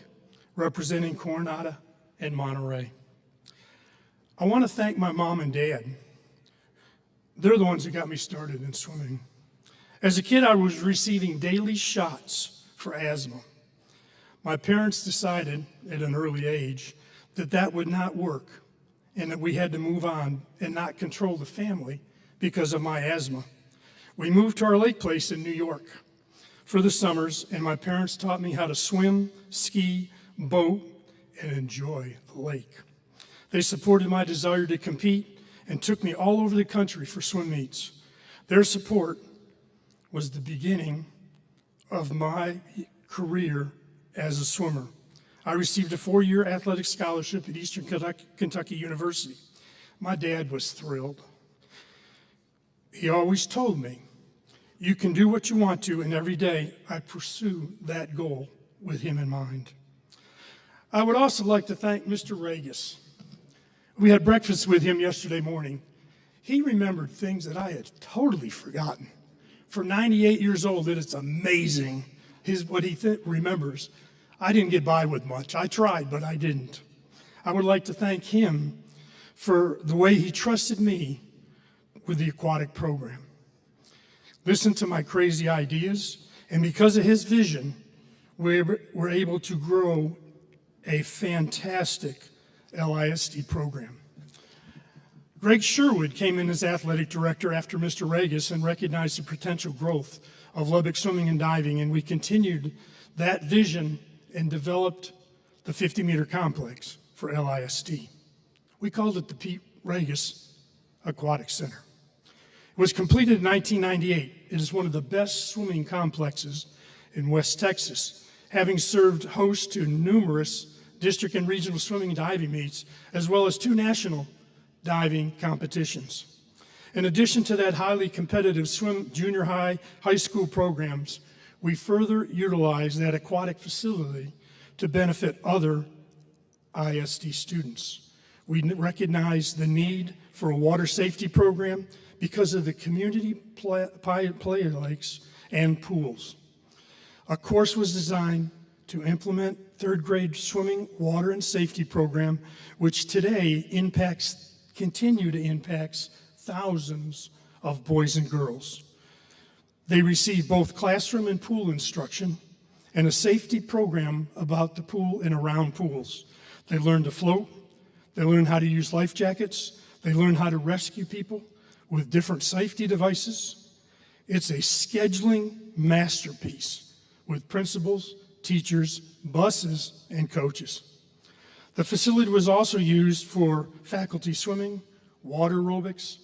representing Coronado and Monterey. I want to thank my mom and dad. They're the ones that got me started in swimming. As a kid, I was receiving daily shots for asthma. My parents decided at an early age that that would not work and that we had to move on and not control the family because of my asthma. We moved to our lake place in New York for the summers, and my parents taught me how to swim, ski, boat, and enjoy the lake. They supported my desire to compete and took me all over the country for swim meets. Their support was the beginning of my career as a swimmer. I received a 4-year athletic scholarship at Eastern Kentucky University. My dad was thrilled. He always told me, you can do what you want to, and every day I pursue that goal with him in mind. I would also like to thank Mr. Regis. We had breakfast with him yesterday morning. He remembered things that I had totally forgotten. For 98 years old, it's amazing what he remembers. I didn't get by with much. I tried, but I didn't. I would like to thank him for the way he trusted me with the aquatic program. Listened to my crazy ideas, and because of his vision, we were able to grow a fantastic LISD program. Greg Sherwood came in as athletic director after Mr. Regis and recognized the potential growth of Lubbock swimming and diving, and we continued that vision and developed the 50-meter complex for LISD. We called it the Pete Regis Aquatic Center. It was completed in 1998. It is one of the best swimming complexes in West Texas, having served host to numerous district and regional swimming and diving meets, as well as 2 national diving competitions. In addition to that highly competitive swim junior high, high school programs, we further utilize that aquatic facility to benefit other ISD students. We recognize the need for a water safety program because of the community play lakes and pools. A course was designed to implement third grade swimming, water, and safety program, which today continue to impact thousands of boys and girls. They receive both classroom and pool instruction and a safety program about the pool and around pools. They learn to float, they learn how to use life jackets, they learn how to rescue people with different safety devices. It's a scheduling masterpiece with principals, teachers, buses, and coaches. The facility was also used for faculty swimming, water aerobics,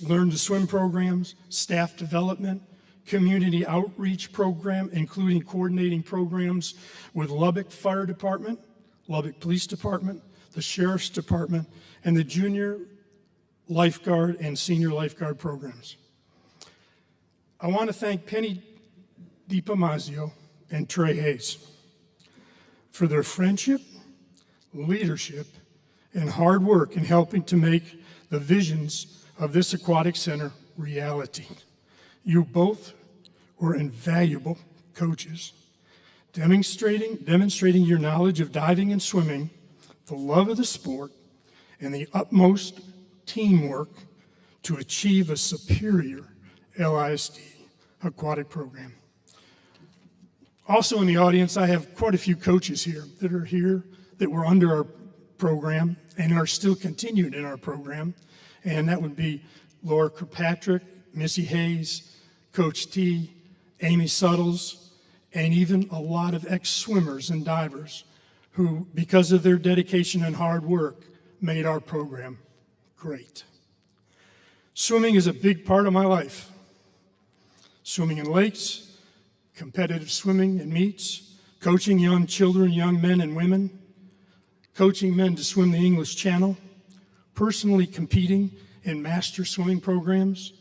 learn to swim programs, staff development, community outreach program, including coordinating programs with Lubbock Fire Department, Lubbock Police Department, the Sheriff's Department, and the junior lifeguard and senior lifeguard programs. I want to thank Penny DiPamazio and Trey Hayes for their friendship, leadership, and hard work in helping to make the visions of this aquatic center reality. You both were invaluable coaches, demonstrating your knowledge of diving and swimming, the love of the sport, and the utmost teamwork to achieve a superior LISD aquatic program. Also in the audience, I have quite a few coaches here that were under our program and are still continued in our program. And that would be Laura Kirkpatrick, Missy Hayes, Coach T, Amy Suttles, and even a lot of ex-swimmers and divers who, because of their dedication and hard work, made our program great. Swimming is a big part of my life. Swimming in lakes, competitive swimming and meets, coaching young children, young men and women, coaching men to swim the English Channel, personally competing in master swimming programs,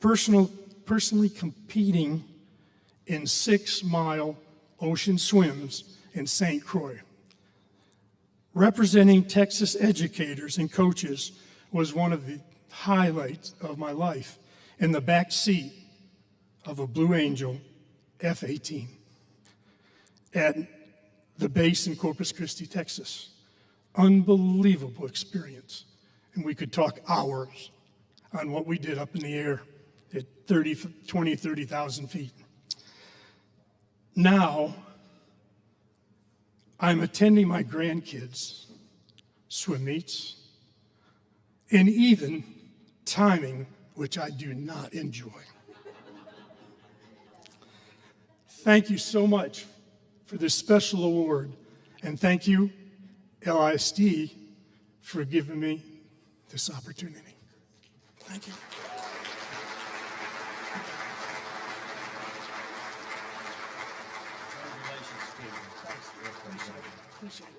personally competing in 6-mile ocean swims in St. Croix. Representing Texas educators and coaches was one of the highlights of my life in the back seat of a Blue Angel F-18 at the base in Corpus Christi, Texas. Unbelievable experience. And we could talk hours on what we did up in the air at 30,000 feet. Now, I'm attending my grandkids' swim meets and even timing, which I do not enjoy. Thank you so much for this special award, and thank you, LISD, for giving me this opportunity. Thank you. Appreciate it.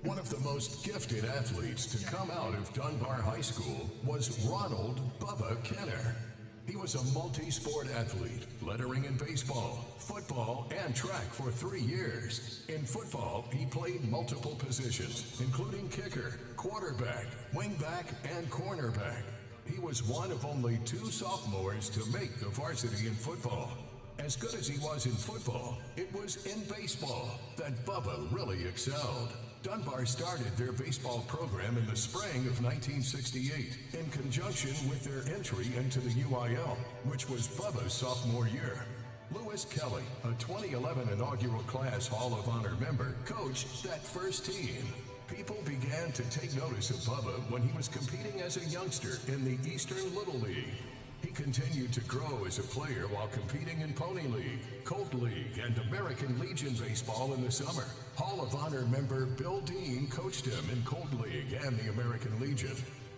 One of the most gifted athletes to come out of Dunbar High School was Ronald Bubba Kenner. He was a multi-sport athlete, lettering in baseball, football, and track for 3 years. In football, he played multiple positions, including kicker, quarterback, wingback, and cornerback. He was one of only 2 sophomores to make the varsity in football. As good as he was in football, it was in baseball that Bubba really excelled. Dunbar started their baseball program in the spring of 1968 in conjunction with their entry into the UIL, which was Bubba's sophomore year. Lewis Kelly, a 2011 inaugural class Hall of Honor member, coached that first team. People began to take notice of Bubba when he was competing as a youngster in the Eastern Little League. He continued to grow as a player while competing in Pony League, Colt League, and American Legion baseball in the summer. Hall of Honor member Bill Dean coached him in Colt League and the American Legion.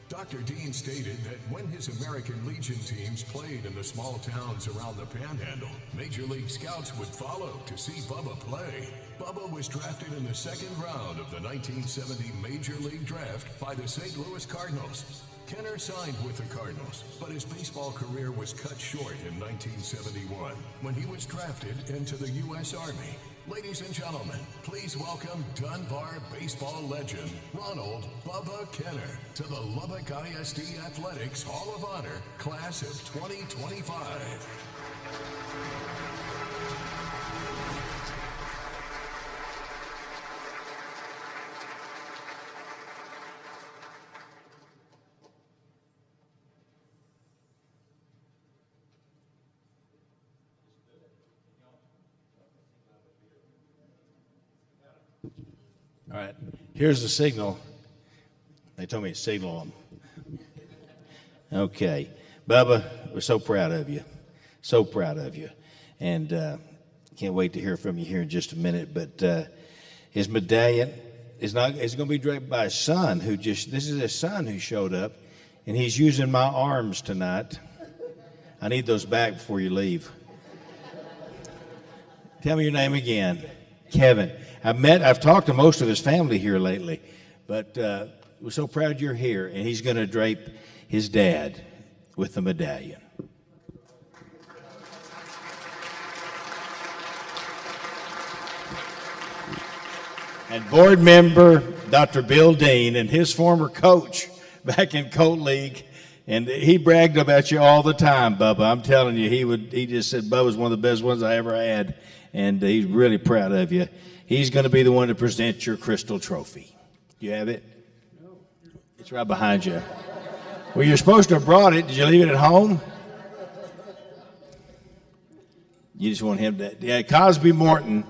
Dr. Dean stated that when his American Legion teams played in the small towns around the Panhandle, Major League scouts would follow to see Bubba play. Bubba was drafted in the second round of the 1970 Major League Draft by the St. Louis Cardinals. Kenner signed with the Cardinals, but his baseball career was cut short in 1971 when he was drafted into the U.S. Army. Ladies and gentlemen, please welcome Dunbar baseball legend Ronald Bubba Kenner to the Lubbock ISD Athletics Hall of Honor, class of 2025. All right, here's the signal. They told me to signal them. Okay, Bubba, we're so proud of you. So proud of you. And can't wait to hear from you here in just a minute. But his medallion is going to be draped by his son, this is his son who showed up, and he's using my arms tonight. I need those back before you leave. Tell me your name again. Kevin. I've talked to most of his family here lately, but we're so proud you're here, and he's going to drape his dad with the medallion. And board member Dr. Bill Dean and his former coach back in Colt League, and he bragged about you all the time, Bubba. I'm telling you, he just said Bubba's one of the best ones I ever had, and he's really proud of you. He's going to be the one to present your crystal trophy. You have it? No. It's right behind you. Well, you're supposed to have brought it. Did you leave it at home? You just want him to. Yeah, Cosby Morton.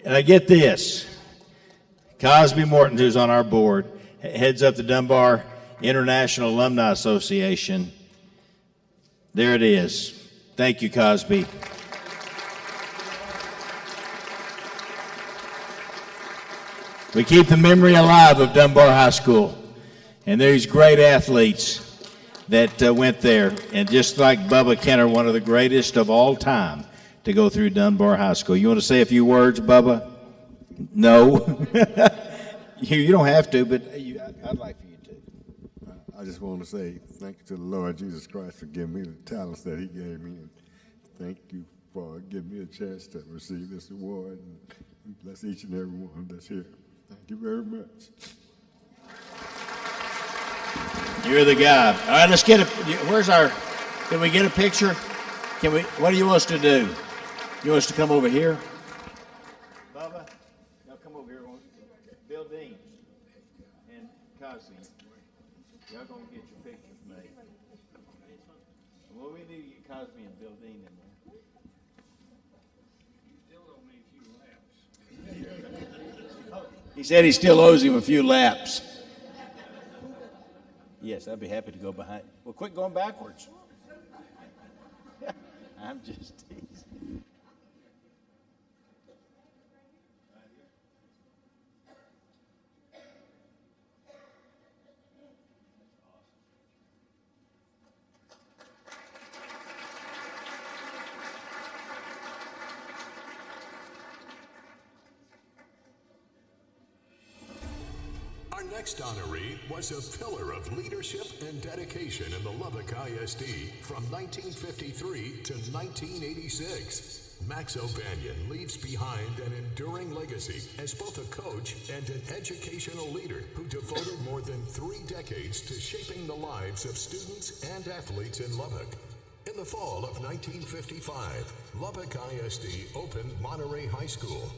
And I get this. Cosby Morton, who's on our board, heads up the Dunbar International Alumni Association. There it is. Thank you, Cosby. We keep the memory alive of Dunbar High School. And there's great athletes that went there. And just like Bubba Kenner, one of the greatest of all time to go through Dunbar High School. You want to say a few words, Bubba? No. You don't have to, but I'd like for you to. I just want to say thank you to the Lord Jesus Christ for giving me the talents that he gave me. And thank you for giving me a chance to receive this award. And bless each and every one that's here. Thank you very much. You're the guy. All right, let's get can we get a picture? What do you want us to do? You want us to come over here? Bubba, now come over here. Bill Dean and Cosby. Y'all gonna get your pictures made. Well, we need to get Cosby and Bill Dean in there. He said he still owes him a few laps. Yes, I'd be happy to go behind. Well, quit going backwards. I'm just teasing. Our next honoree was a pillar of leadership and dedication in the Lubbock ISD from 1953 to 1986. Max O'Banion leaves behind an enduring legacy as both a coach and an educational leader who devoted more than 3 decades to shaping the lives of students and athletes in Lubbock. In the fall of 1955, Lubbock ISD opened Monterey High School.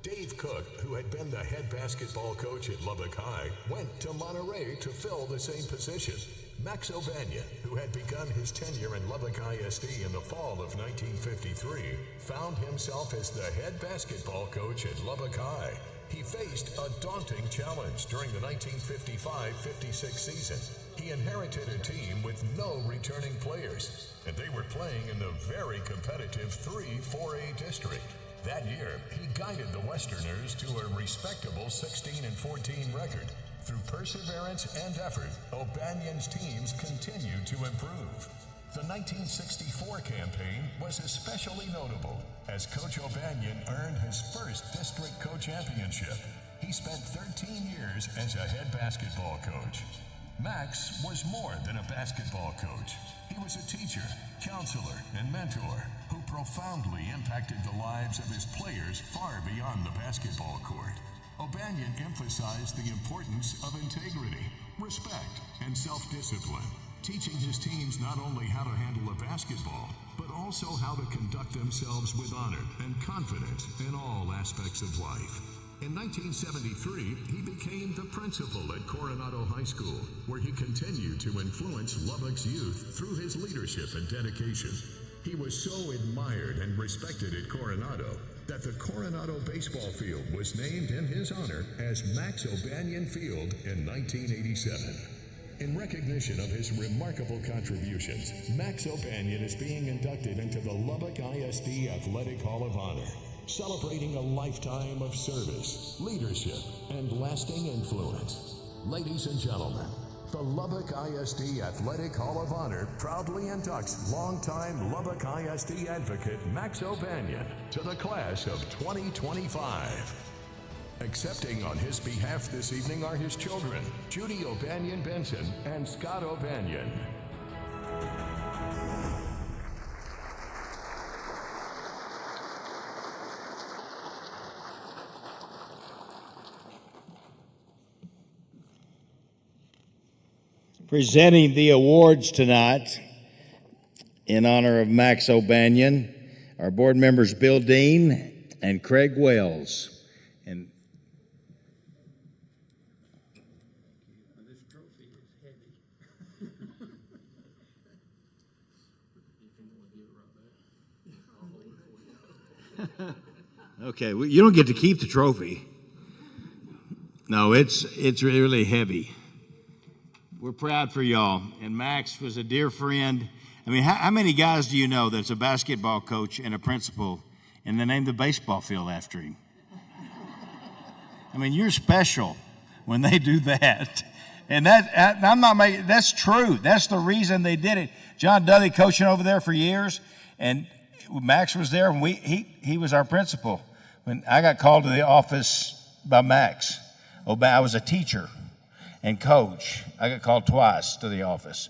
Dave Cook, who had been the head basketball coach at Lubbock High, went to Monterey to fill the same position. Max Oanion, who had begun his tenure in Lubbock ISD in the fall of 1953, found himself as the head basketball coach at Lubbock High. He faced a daunting challenge during the 1955-56 season. He inherited a team with no returning players, and they were playing in the very competitive 3-4A district. That year, he guided the Westerners to a respectable 16-14 record. Through perseverance and effort, Oanion's teams continued to improve. The 1964 campaign was especially notable, as Coach Oanion earned his first district co-championship. He spent 13 years as a head basketball coach. Max was more than a basketball coach. He was a teacher, counselor, and mentor who profoundly impacted the lives of his players far beyond the basketball court. Oanion emphasized the importance of integrity, respect, and self-discipline, teaching his teams not only how to handle a basketball, but also how to conduct themselves with honor and confidence in all aspects of life. In 1973, he became the principal at Coronado High School, where he continued to influence Lubbock's youth through his leadership and dedication. He was so admired and respected at Coronado that the Coronado baseball field was named in his honor as Max Oanion Field in 1987. In recognition of his remarkable contributions, Max Oanion is being inducted into the Lubbock ISD Athletic Hall of Honor, celebrating a lifetime of service, leadership, and lasting influence. Ladies and gentlemen, the Lubbock ISD Athletic Hall of Honor proudly inducts longtime Lubbock ISD advocate Max Oanion to the class of 2025. Accepting on his behalf this evening are his children, Judy Oanion Benson and Scott Oanion. Presenting the awards tonight in honor of Max Oanion, our board members Bill Dean and Craig Wells. And this trophy is heavy. okay, well, you don't get to keep the trophy. No, it's really heavy. We're proud for y'all. And Max was a dear friend. I mean, how many guys do you know that's a basketball coach and a principal and they named the baseball field after him? I mean, you're special when they do that. And I'm not making, that's true. That's the reason they did it. John Dudley coaching over there for years, and Max was there, and he was our principal. When I got called to the office by Max, I was a teacher and coach. I got called twice to the office,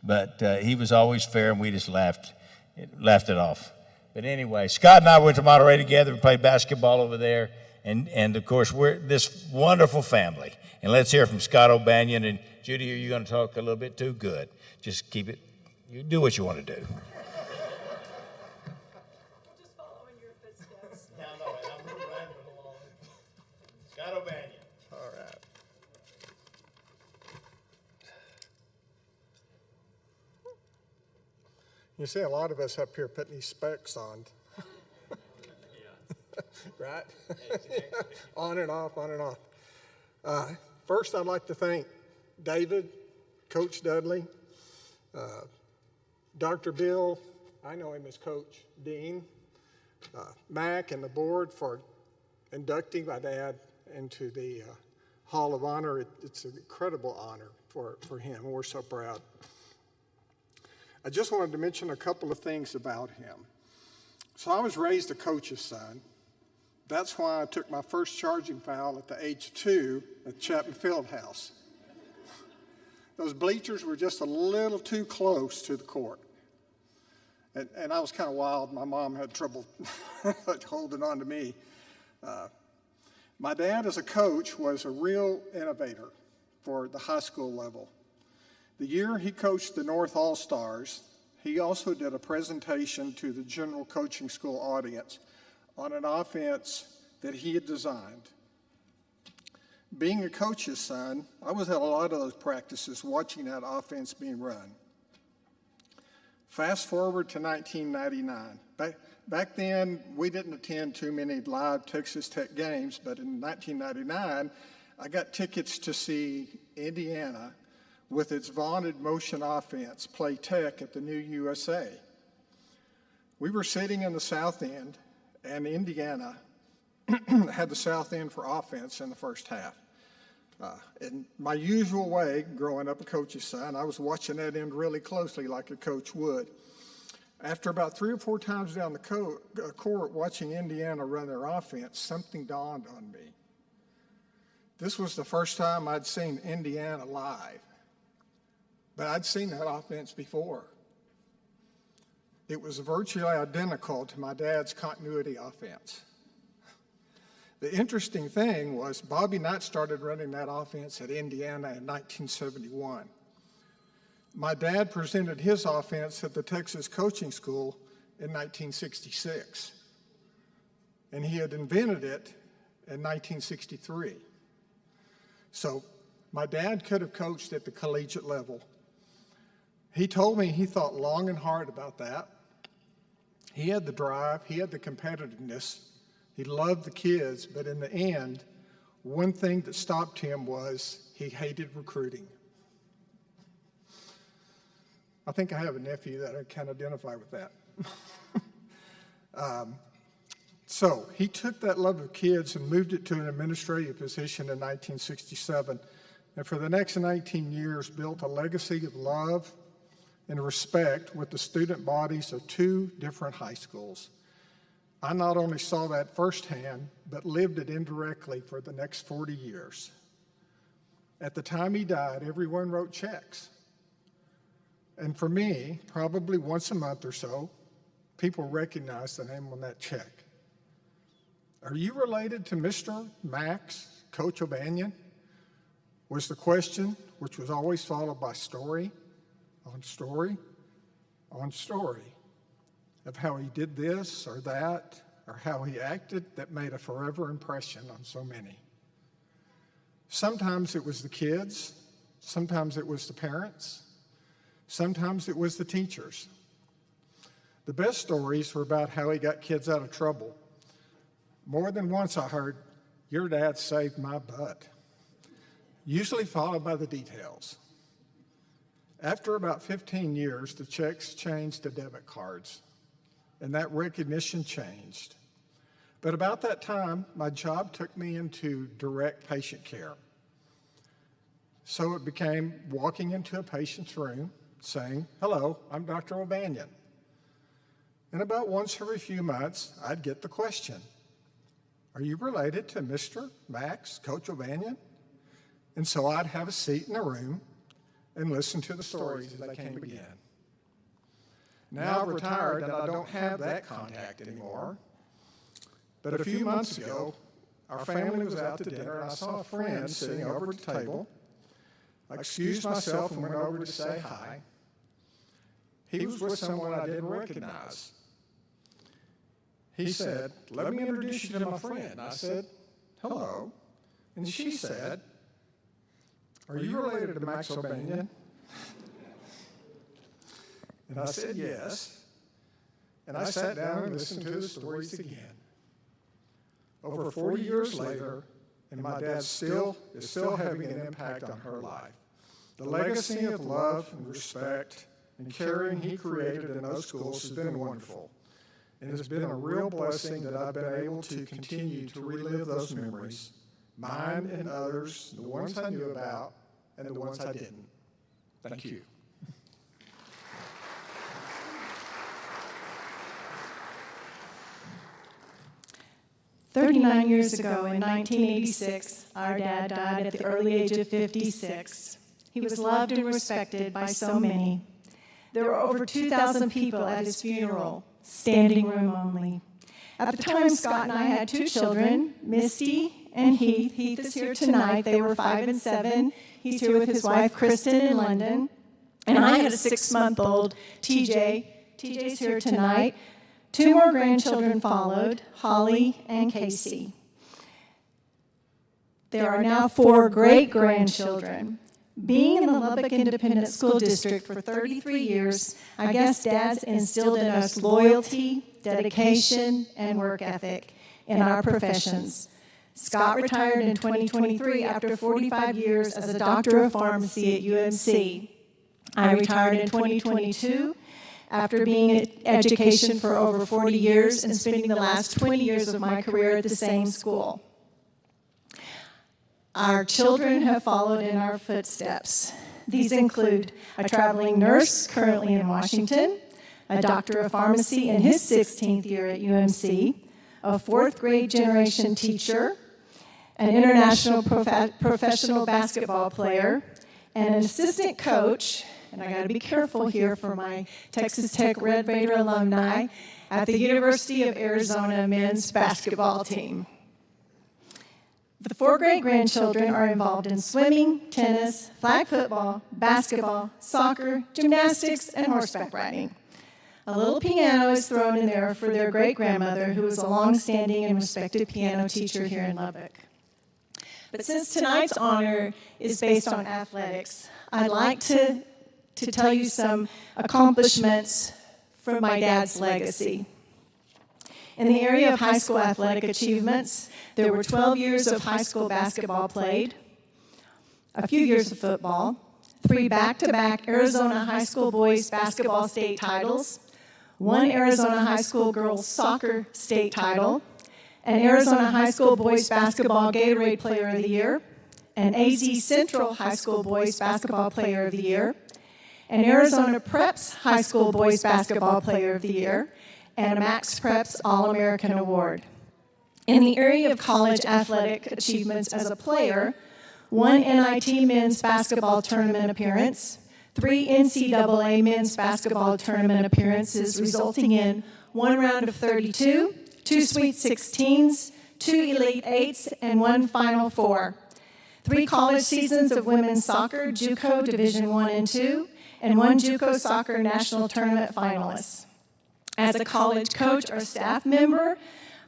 but he was always fair, and we just laughed it off. But anyway, Scott and I went to Monterey together. We played basketball over there, and of course we're this wonderful family. And let's hear from Scott Oanion. And Judy, are you going to talk a little bit too? Good. Just keep it. You do what you want to do. Just following your footsteps. No, I'm riding along. Scott Oanion. All right. You see a lot of us up here putting these specs on. Right? On and off, on and off. First, I'd like to thank David, Coach Dudley, Dr. Bill, I know him as Coach Dean, Mac and the board for inducting my dad into the Hall of Honor. It's an incredible honor for him, and we're so proud. I just wanted to mention a couple of things about him. So I was raised a coach's son. That's why I took my first charging foul at the age of 2 at Chapman Fieldhouse. Those bleachers were just a little too close to the court. And I was kind of wild. My mom had trouble holding on to me. My dad as a coach was a real innovator for the high school level. The year he coached the North All-Stars, he also did a presentation to the general coaching school audience on an offense that he had designed. Being a coach's son, I was at a lot of those practices watching that offense being run. Fast forward to 1999. Back then, we didn't attend too many live Texas Tech games, but in 1999, I got tickets to see Indiana with its vaunted motion offense play Tech at the New USA. We were sitting in the south end, and Indiana had the south end for offense in the first half. In my usual way, growing up a coach's son, I was watching that end really closely like a coach would. After about 3 or 4 times down the court watching Indiana run their offense, something dawned on me. This was the first time I'd seen Indiana live, but I'd seen that offense before. It was virtually identical to my dad's continuity offense. The interesting thing was Bobby Knight started running that offense at Indiana in 1971. My dad presented his offense at the Texas Coaching School in 1966, and he had invented it in 1963. So my dad could have coached at the collegiate level. He told me he thought long and hard about that. He had the drive, he had the competitiveness, he loved the kids, but in the end, one thing that stopped him was he hated recruiting. I think I have a nephew that I can identify with that. So he took that love of kids and moved it to an administrative position in 1967, and for the next 19 years built a legacy of love and respect with the student bodies of 2 different high schools. I not only saw that firsthand, but lived it indirectly for the next 40 years. At the time he died, everyone wrote checks. And for me, probably once a month or so, people recognized the name on that check. Are you related to Mr. Max, Coach Oanion? Was the question, which was always followed by story on story on story of how he did this or that, or how he acted that made a forever impression on so many. Sometimes it was the kids, sometimes it was the parents, sometimes it was the teachers. The best stories were about how he got kids out of trouble. More than once I heard, "Your dad saved my butt," usually followed by the details. After about 15 years, the checks changed to debit cards, and that recognition changed. But about that time, my job took me into direct patient care. So it became walking into a patient's room, saying, "Hello, I'm Dr. Oanion." And about once every few months, I'd get the question, "Are you related to Mr. Max, Coach Oanion?" And so I'd have a seat in the room and listen to the stories as they came again. Now I've retired and I don't have that contact anymore. But a few months ago, our family was out to dinner and I saw a friend sitting over at the table. I excused myself and went over to say hi. He was with someone I didn't recognize. He said, "Let me introduce you to my friend." I said, "Hello." And she said, "Are you related to Max Oanion?" And I said, "Yes." And I sat down and listened to the stories again. Over 40 years later, and my dad is still having an impact on her life. The legacy of love and respect and caring he created in those schools has been wonderful. And it's been a real blessing that I've been able to continue to relive those memories, mine and others, the ones I knew about and the ones I didn't. Thank you. 39 years ago in 1986, our dad died at the early age of 56. He was loved and respected by so many. There were over 2,000 people at his funeral, standing room only. At the time, Scott and I had 2 children, Misty and Heath. Heath is here tonight. They were 5 and 7. He's here with his wife, Kristen, in London. And I had a 6-month-old, TJ. TJ's here tonight. 2 more grandchildren followed, Holly and Casey. There are now 4 great-grandchildren. Being in the Lubbock Independent School District for 33 years, I guess Dad's instilled in us loyalty, dedication, and work ethic in our professions. Scott retired in 2023 after 45 years as a doctor of pharmacy at UMC. I retired in 2022 after being in education for over 40 years and spending the last 20 years of my career at the same school. Our children have followed in our footsteps. These include a traveling nurse currently in Washington, a doctor of pharmacy in his 16th year at UMC, a 4th grade generation teacher, an international professional basketball player, and an assistant coach, and I got to be careful here for my Texas Tech Red Raider alumni, at the University of Arizona men's basketball team. The 4 great-grandchildren are involved in swimming, tennis, flag football, basketball, soccer, gymnastics, and horseback riding. A little piano is thrown in there for their great-grandmother, who was a long-standing and respected piano teacher here in Lubbock. But since tonight's honor is based on athletics, I'd like to tell you some accomplishments from my dad's legacy. In the area of high school athletic achievements, there were 12 years of high school basketball played, a few years of football, 3 back-to-back Arizona high school boys basketball state titles, 1 Arizona high school girls soccer state title, an Arizona high school boys basketball Gatorade Player of the Year, an AZ Central High School Boys Basketball Player of the Year, an Arizona Preps High School Boys Basketball Player of the Year, and a Max Preps All-American Award. In the area of college athletic achievements as a player, 1 NIT men's basketball tournament appearance, 3 NCAA men's basketball tournament appearances, resulting in 1 round of 32, 2 Sweet 16s, 2 Elite 8s, and 1 Final Four. 3 college seasons of women's soccer, JUCO Division I and II, and 1 JUCO Soccer National Tournament finalist. As a college coach or staff member,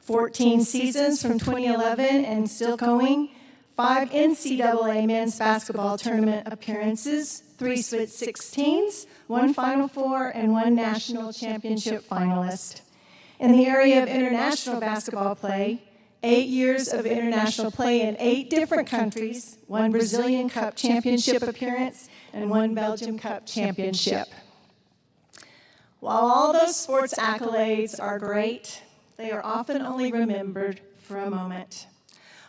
14 seasons from 2011 and still going, 5 NCAA men's basketball tournament appearances, 3 Sweet 16s, 1 Final Four, and 1 national championship finalist. In the area of international basketball play, 8 years of international play in 8 different countries, 1 Brazilian Cup championship appearance, and 1 Belgium Cup championship. While all those sports accolades are great, they are often only remembered for a moment.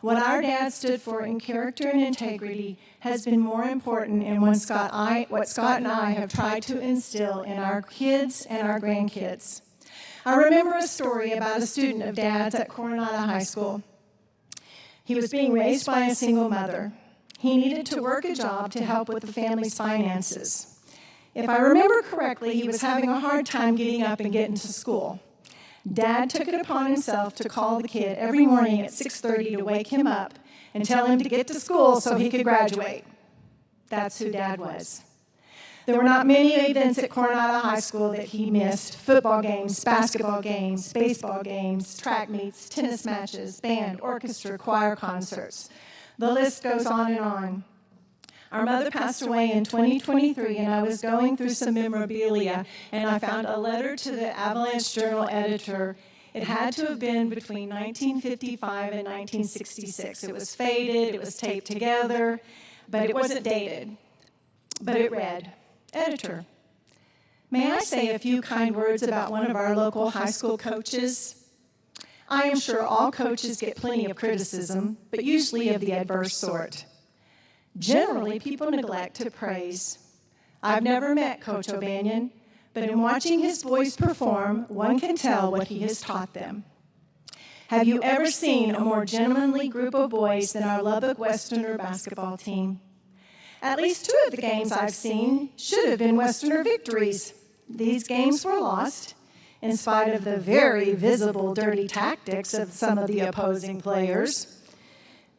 What our dad stood for in character and integrity has been more important in what Scott and I have tried to instill in our kids and our grandkids. I remember a story about a student of Dad's at Coronado High School. He was being raised by a single mother. He needed to work a job to help with the family's finances. If I remember correctly, he was having a hard time getting up and getting to school. Dad took it upon himself to call the kid every morning at 6:30 to wake him up and tell him to get to school so he could graduate. That's who Dad was. There were not many events at Coronado High School that he missed: football games, basketball games, baseball games, track meets, tennis matches, band, orchestra, choir concerts. The list goes on and on. Our mother passed away in 2023, and I was going through some memorabilia, and I found a letter to the Avalanche Journal editor. It had to have been between 1955 and 1966. It was faded, it was taped together, but it wasn't dated. But it read, "Editor, may I say a few kind words about one of our local high school coaches? I am sure all coaches get plenty of criticism, but usually of the adverse sort. Generally, people neglect to praise. I've never met Coach Oanion, but in watching his boys perform, one can tell what he has taught them. Have you ever seen a more gentlemanly group of boys than our Lubbock Westerner basketball team? At least 2 of the games I've seen should have been Westerner victories. These games were lost, in spite of the very visible dirty tactics of some of the opposing players.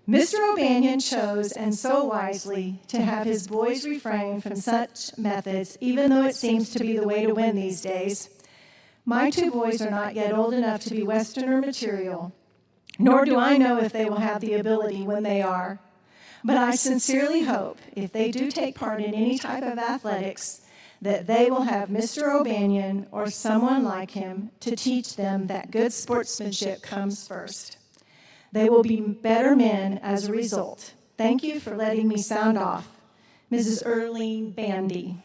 Mr. Oanion chose, and so wisely, to have his boys refrain from such methods, even though it seems to be the way to win these days. My two boys are not yet old enough to be Westerner material, nor do I know if they will have the ability when they are. But I sincerely hope, if they do take part in any type of athletics, that they will have Mr. Oanion or someone like him to teach them that good sportsmanship comes first. They will be better men as a result. Thank you for letting me sound off. Mrs. Erlene Bandy.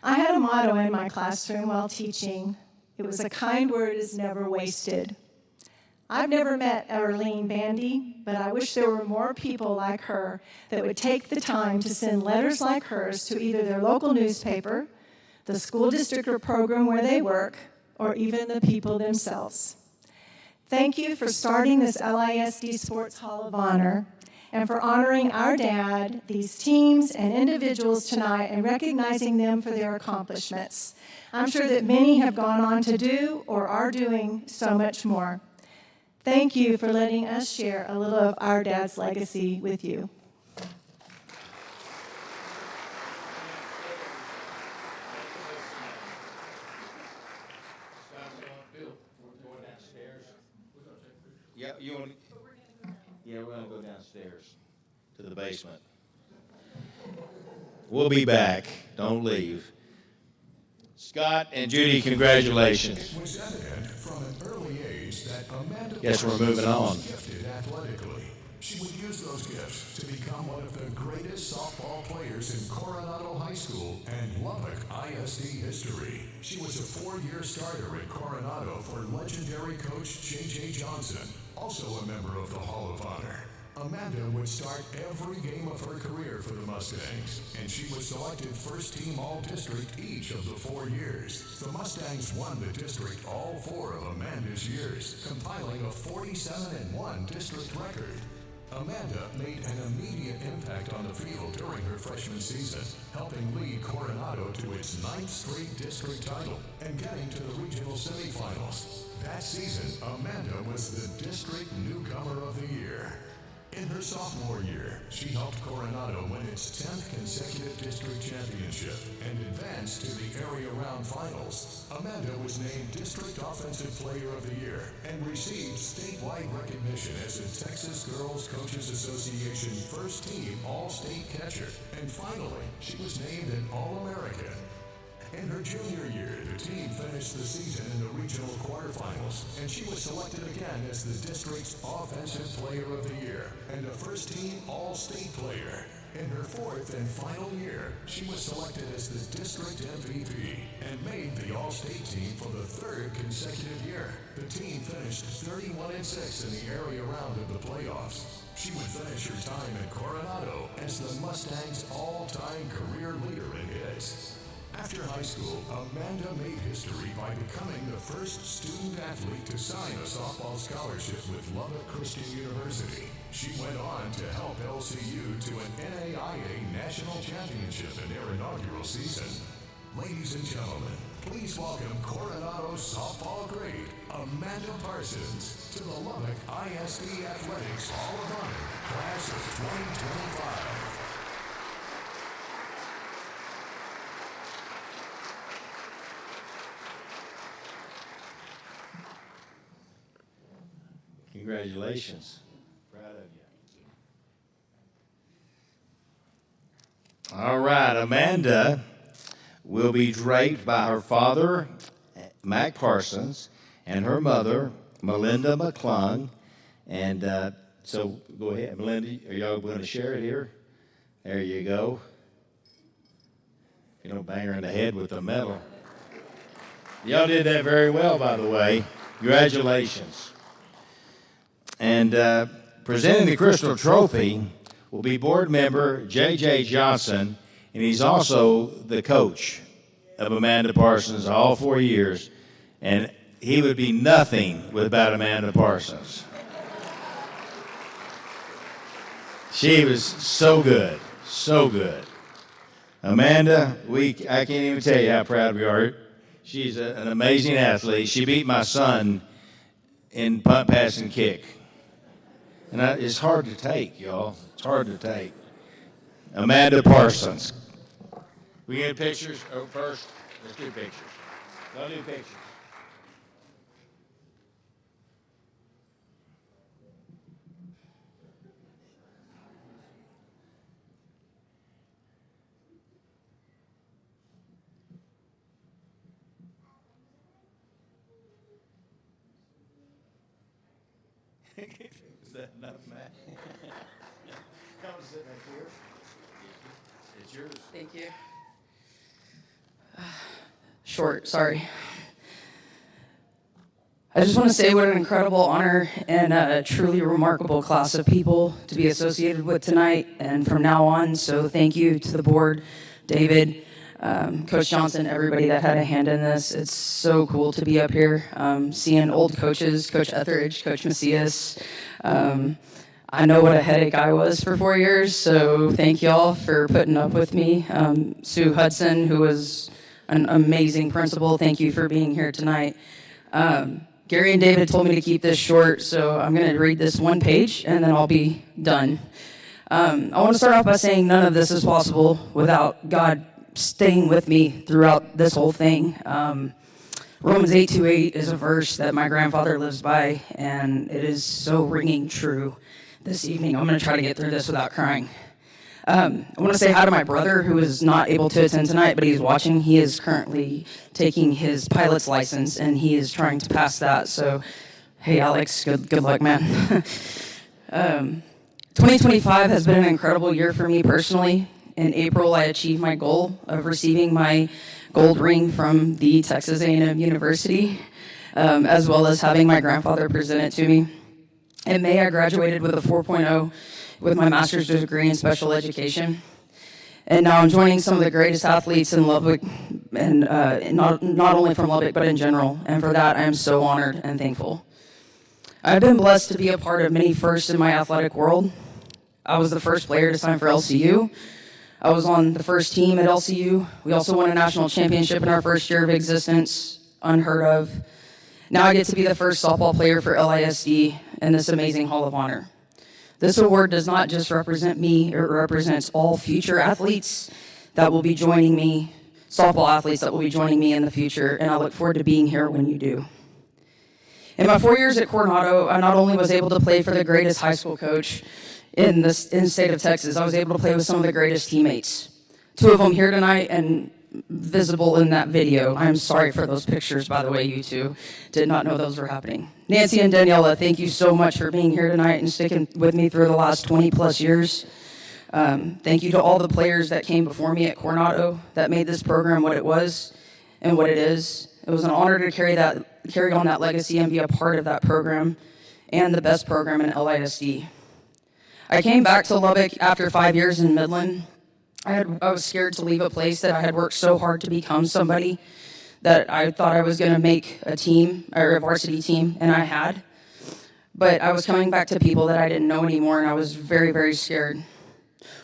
I had a motto in my classroom while teaching. It was, "A kind word is never wasted." I've never met Erlene Bandy, but I wish there were more people like her that would take the time to send letters like hers to either their local newspaper, the school district or program where they work, or even the people themselves. Thank you for starting this LISD Sports Hall of Honor and for honoring our dad, these teams and individuals tonight and recognizing them for their accomplishments. I'm sure that many have gone on to do or are doing so much more. Thank you for letting us share a little of our dad's legacy with you. Yeah, we're gonna go downstairs to the basement. We'll be back. Don't leave. Scott and Judy, congratulations. It was evident from an early age that Amanda Guess we're moving on. was gifted athletically. She would use those gifts to become one of the greatest softball players in Coronado High School and Lubbock ISD history. She was a 4-year starter at Coronado for legendary coach J.J. Johnson, also a member of the Hall of Honor. Amanda would start every game of her career for the Mustangs, and she was selected first-team All-District each of the 4 years. The Mustangs won the district all 4 of Amanda's years, compiling a 47-1 district record. Amanda made an immediate impact on the field during her freshman season, helping lead Coronado to its 9th straight district title and getting to the regional semifinals. That season, Amanda was the district newcomer of the year. In her sophomore year, she helped Coronado win its 10th consecutive district championship and advanced to the area round finals. Amanda was named District Offensive Player of the Year and received statewide recognition as a Texas Girls Coaches Association First Team All-State Catcher. And finally, she was named an All-American. In her junior year, the team finished the season in the regional quarterfinals, and she was selected again as the district's Offensive Player of the Year and a first-team All-State player. In her 4th and final year, she was selected as the district MVP and made the All-State team for the 3rd consecutive year. The team finished 31-6 in the area round of the playoffs. She would finish her time at Coronado as the Mustangs' all-time career leader in hits. After high school, Amanda made history by becoming the first student athlete to sign a softball scholarship with Lubbock Christian University. She went on to help LCU to an NAIA national championship in their inaugural season. Ladies and gentlemen, please welcome Coronado softball great Amanda Parsons to the Lubbock ISD Athletics Hall of Honor, class of 2025. Congratulations. Proud of you. All right, Amanda will be draped by her father, Mac Parsons, and her mother, Melinda McClung. And so go ahead, Melinda, are y'all going to share it here? There you go. You don't bang her in the head with the medal. Y'all did that very well, by the way. Congratulations. And presenting the Crystal Trophy will be board member J.J. Johnson, and he's also the coach of Amanda Parsons all 4 years, and he would be nothing without Amanda Parsons. She was so good, so good. Amanda, I can't even tell you how proud we are. She's an amazing athlete. She beat my son in punt, pass, and kick. And it's hard to take, y'all. It's hard to take. Amanda Parsons. We get pictures? Oh, first, let's do pictures. I'll do pictures. Is that enough, Matt? Come sit right here. It's yours. Thank you. Short, sorry. I just want to say what an incredible honor and a truly remarkable class of people to be associated with tonight and from now on. So thank you to the board, David, Coach Johnson, everybody that had a hand in this. It's so cool to be up here, seeing old coaches, Coach Etheridge, Coach Macias. I know what a headache I was for 4 years, so thank y'all for putting up with me. Sue Hudson, who was an amazing principal, thank you for being here tonight. Gary and David told me to keep this short, so I'm going to read this one page, and then I'll be done. I want to start off by saying none of this is possible without God staying with me throughout this whole thing. Romans 8:28 is a verse that my grandfather lives by, and it is so ringing true this evening. I'm going to try to get through this without crying. I want to say hi to my brother, who is not able to attend tonight, but he's watching. He is currently taking his pilot's license, and he is trying to pass that. So, hey, Alex, good luck, man. 2025 has been an incredible year for me personally. In April, I achieved my goal of receiving my gold ring from the Texas A&M University, as well as having my grandfather present it to me. In May, I graduated with a 4.0 with my master's degree in special education. And now I'm joining some of the greatest athletes in Lubbock, and not only from Lubbock, but in general. And for that, I am so honored and thankful. I've been blessed to be a part of many firsts in my athletic world. I was the first player to sign for LCU. I was on the first team at LCU. We also won a national championship in our first year of existence, unheard of. Now I get to be the first softball player for LISD in this amazing Hall of Honor. This award does not just represent me, it represents all future athletes that will be joining me, softball athletes that will be joining me in the future, and I look forward to being here when you do. In my 4 years at Coronado, I not only was able to play for the greatest high school coach in the state of Texas, I was able to play with some of the greatest teammates. 2 of them here tonight and visible in that video. I'm sorry for those pictures, by the way, you two. Did not know those were happening. Nancy and Daniela, thank you so much for being here tonight and sticking with me through the last 20 plus years. Thank you to all the players that came before me at Coronado that made this program what it was and what it is. It was an honor to carry on that legacy and be a part of that program and the best program in LISD. I came back to Lubbock after 5 years in Midland. I was scared to leave a place that I had worked so hard to become somebody that I thought I was going to make a team or a varsity team, and I had. But I was coming back to people that I didn't know anymore, and I was very, very scared.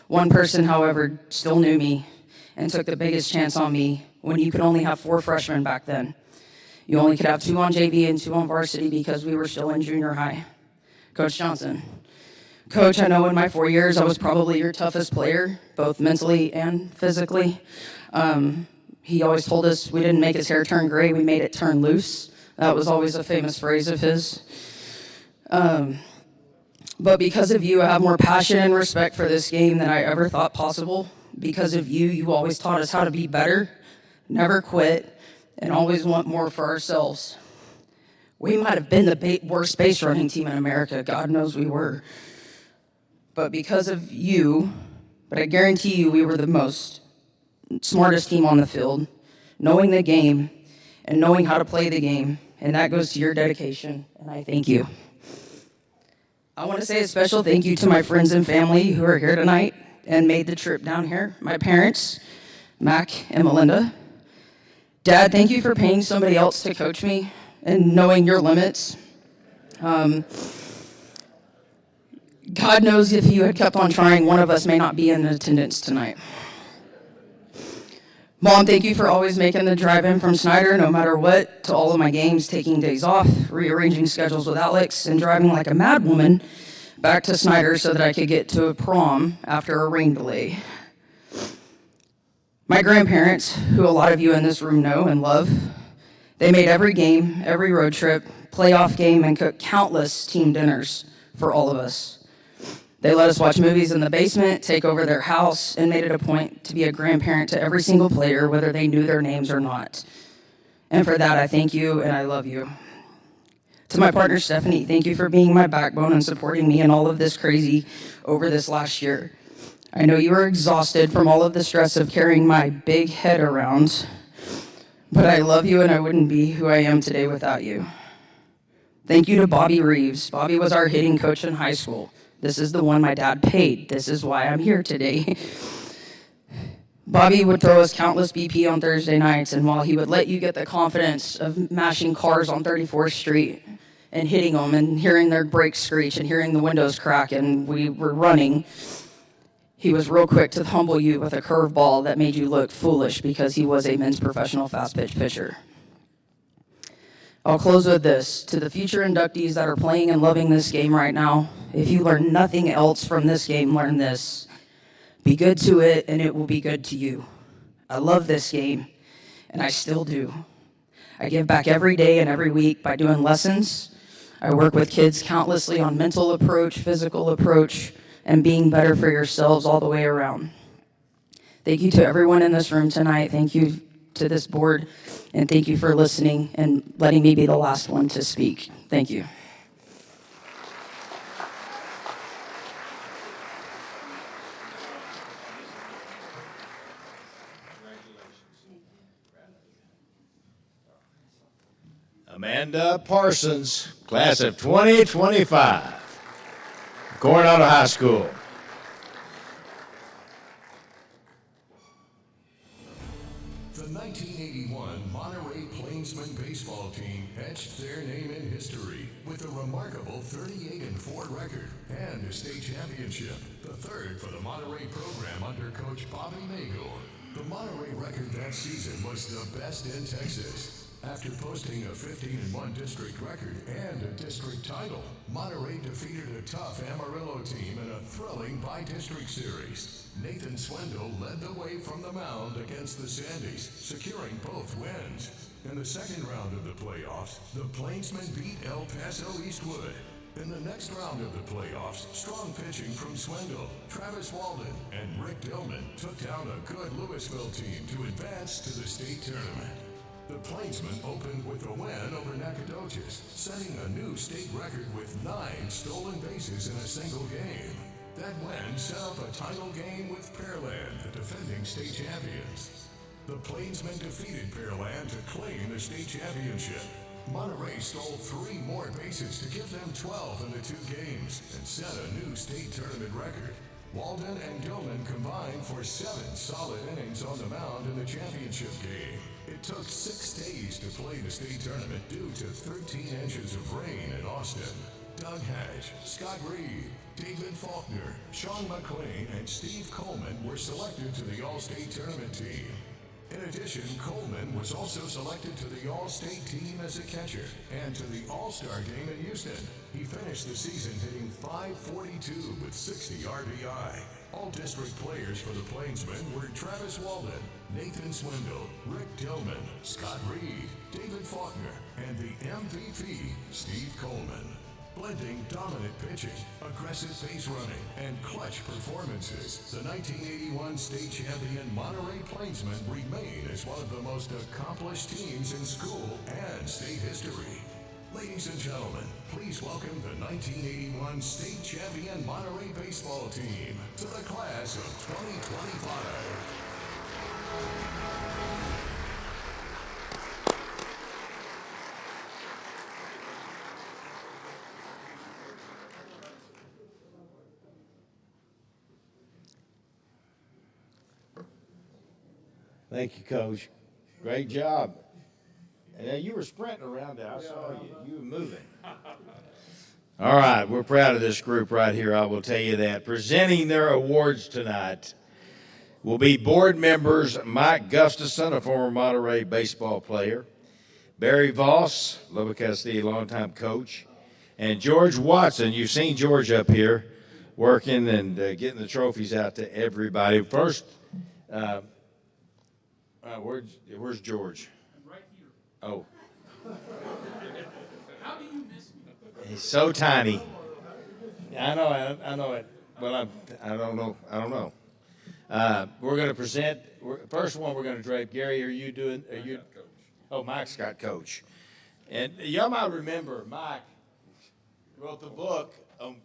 One person, however, still knew me and took the biggest chance on me when you could only have 4 freshmen back then. You only could have 2 on JV and 2 on varsity because we were still in junior high. Coach Johnson. Coach, I know in my 4 years I was probably your toughest player, both mentally and physically. He always told us we didn't make his hair turn gray, we made it turn loose. That was always a famous phrase of his. But because of you, I have more passion and respect for this game than I ever thought possible. Because of you, you always taught us how to be better, never quit, and always want more for ourselves. We might have been the worst base running team in America. God knows we were. But because of you, but I guarantee you we were the smartest team on the field, knowing the game and knowing how to play the game, and that goes to your dedication, and I thank you. I want to say a special thank you to my friends and family who are here tonight and made the trip down here. My parents, Mac and Melinda. Dad, thank you for paying somebody else to coach me and knowing your limits. God knows if you had kept on trying, one of us may not be in attendance tonight. Mom, thank you for always making the drive in from Snyder, no matter what, to all of my games, taking days off, rearranging schedules with Alex, and driving like a mad woman back to Snyder so that I could get to a prom after a rain delay. My grandparents, who a lot of you in this room know and love, they made every game, every road trip, playoff game, and cooked countless team dinners for all of us. They let us watch movies in the basement, take over their house, and made it a point to be a grandparent to every single player, whether they knew their names or not. And for that, I thank you and I love you. To my partner, Stephanie, thank you for being my backbone and supporting me in all of this crazy over this last year. I know you are exhausted from all of the stress of carrying my big head around, but I love you and I wouldn't be who I am today without you. Thank you to Bobby Reeves. Bobby was our hitting coach in high school. This is the one my dad paid. This is why I'm here today. Bobby would throw us countless BP on Thursday nights, and while he would let you get the confidence of mashing cars on 34th Street and hitting them and hearing their brakes screech and hearing the windows crack and we were running, he was real quick to humble you with a curveball that made you look foolish because he was a men's professional fast pitch pitcher. I'll close with this. To the future inductees that are playing and loving this game right now, if you learn nothing else from this game, learn this. Be good to it, and it will be good to you. I love this game, and I still do. I give back every day and every week by doing lessons. I work with kids countlessly on mental approach, physical approach, and being better for yourselves all the way around. Thank you to everyone in this room tonight. Thank you to this board, and thank you for listening and letting me be the last one to speak. Thank you. Amanda Parsons, class of 2025, Coronado High School. The 1981 Monterey Plainsmen baseball team etched their name in history with a remarkable 38-4 record and a state championship, the third for the Monterey program under Coach Bobby Nagel. The Monterey record that season was the best in Texas. After posting a 15-1 district record and a district title, Monterey defeated a tough Amarillo team in a thrilling bi-district series. Nathan Swindle led the way from the mound against the Sandys, securing both wins. In the second round of the playoffs, the Plainsmen beat El Paso Eastwood. In the next round of the playoffs, strong pitching from Swindle, Travis Walden, and Rick Dillman took down a good Louisville team to advance to the state tournament. The Plainsmen opened with a win over Nacogdoches, setting a new state record with 9 stolen bases in a single game. That win set up a title game with Pearland, the defending state champions. The Plainsmen defeated Pearland to claim the state championship. Monterey stole 3 more bases to give them 12 in the 2 games and set a new state tournament record. Walden and Gilman combined for 7 solid innings on the mound in the championship game. It took 6 days to play the state tournament due to 13 inches of rain in Austin. Doug Hatch, Scott Reed, David Faulkner, Sean McLean, and Steve Coleman were selected to the All-State Tournament team. In addition, Coleman was also selected to the All-State team as a catcher and to the All-Star game in Houston. He finished the season hitting .542 with 60 RBI. All-district players for the Plainsmen were Travis Walden, Nathan Swindle, Rick Dillman, Scott Reed, David Faulkner, and the MVP, Steve Coleman. Blending dominant pitching, aggressive base running, and clutch performances, the 1981 state champion Monterey Plainsmen remain as one of the most accomplished teams in school and state history. Ladies and gentlemen, please welcome the 1981 state champion Monterey baseball team to the class of 2025. Thank you, Coach. Great job. And you were sprinting around there. I saw you. You were moving. All right. We're proud of this group right here. I will tell you that. Presenting their awards tonight will be board members Mike Gustafson, a former Monterey baseball player, Barry Voss, Lubbock ISD longtime coach, And George Watson, you've seen George up here working and getting the trophies out to everybody. First, where's George? I'm right here. Oh. How do you miss me? He's so tiny. I know it. Well, I don't know. We're going to present. First one we're going to drape. Gary, are you? Oh, Mike's got coach. And y'all might remember Mike wrote the book on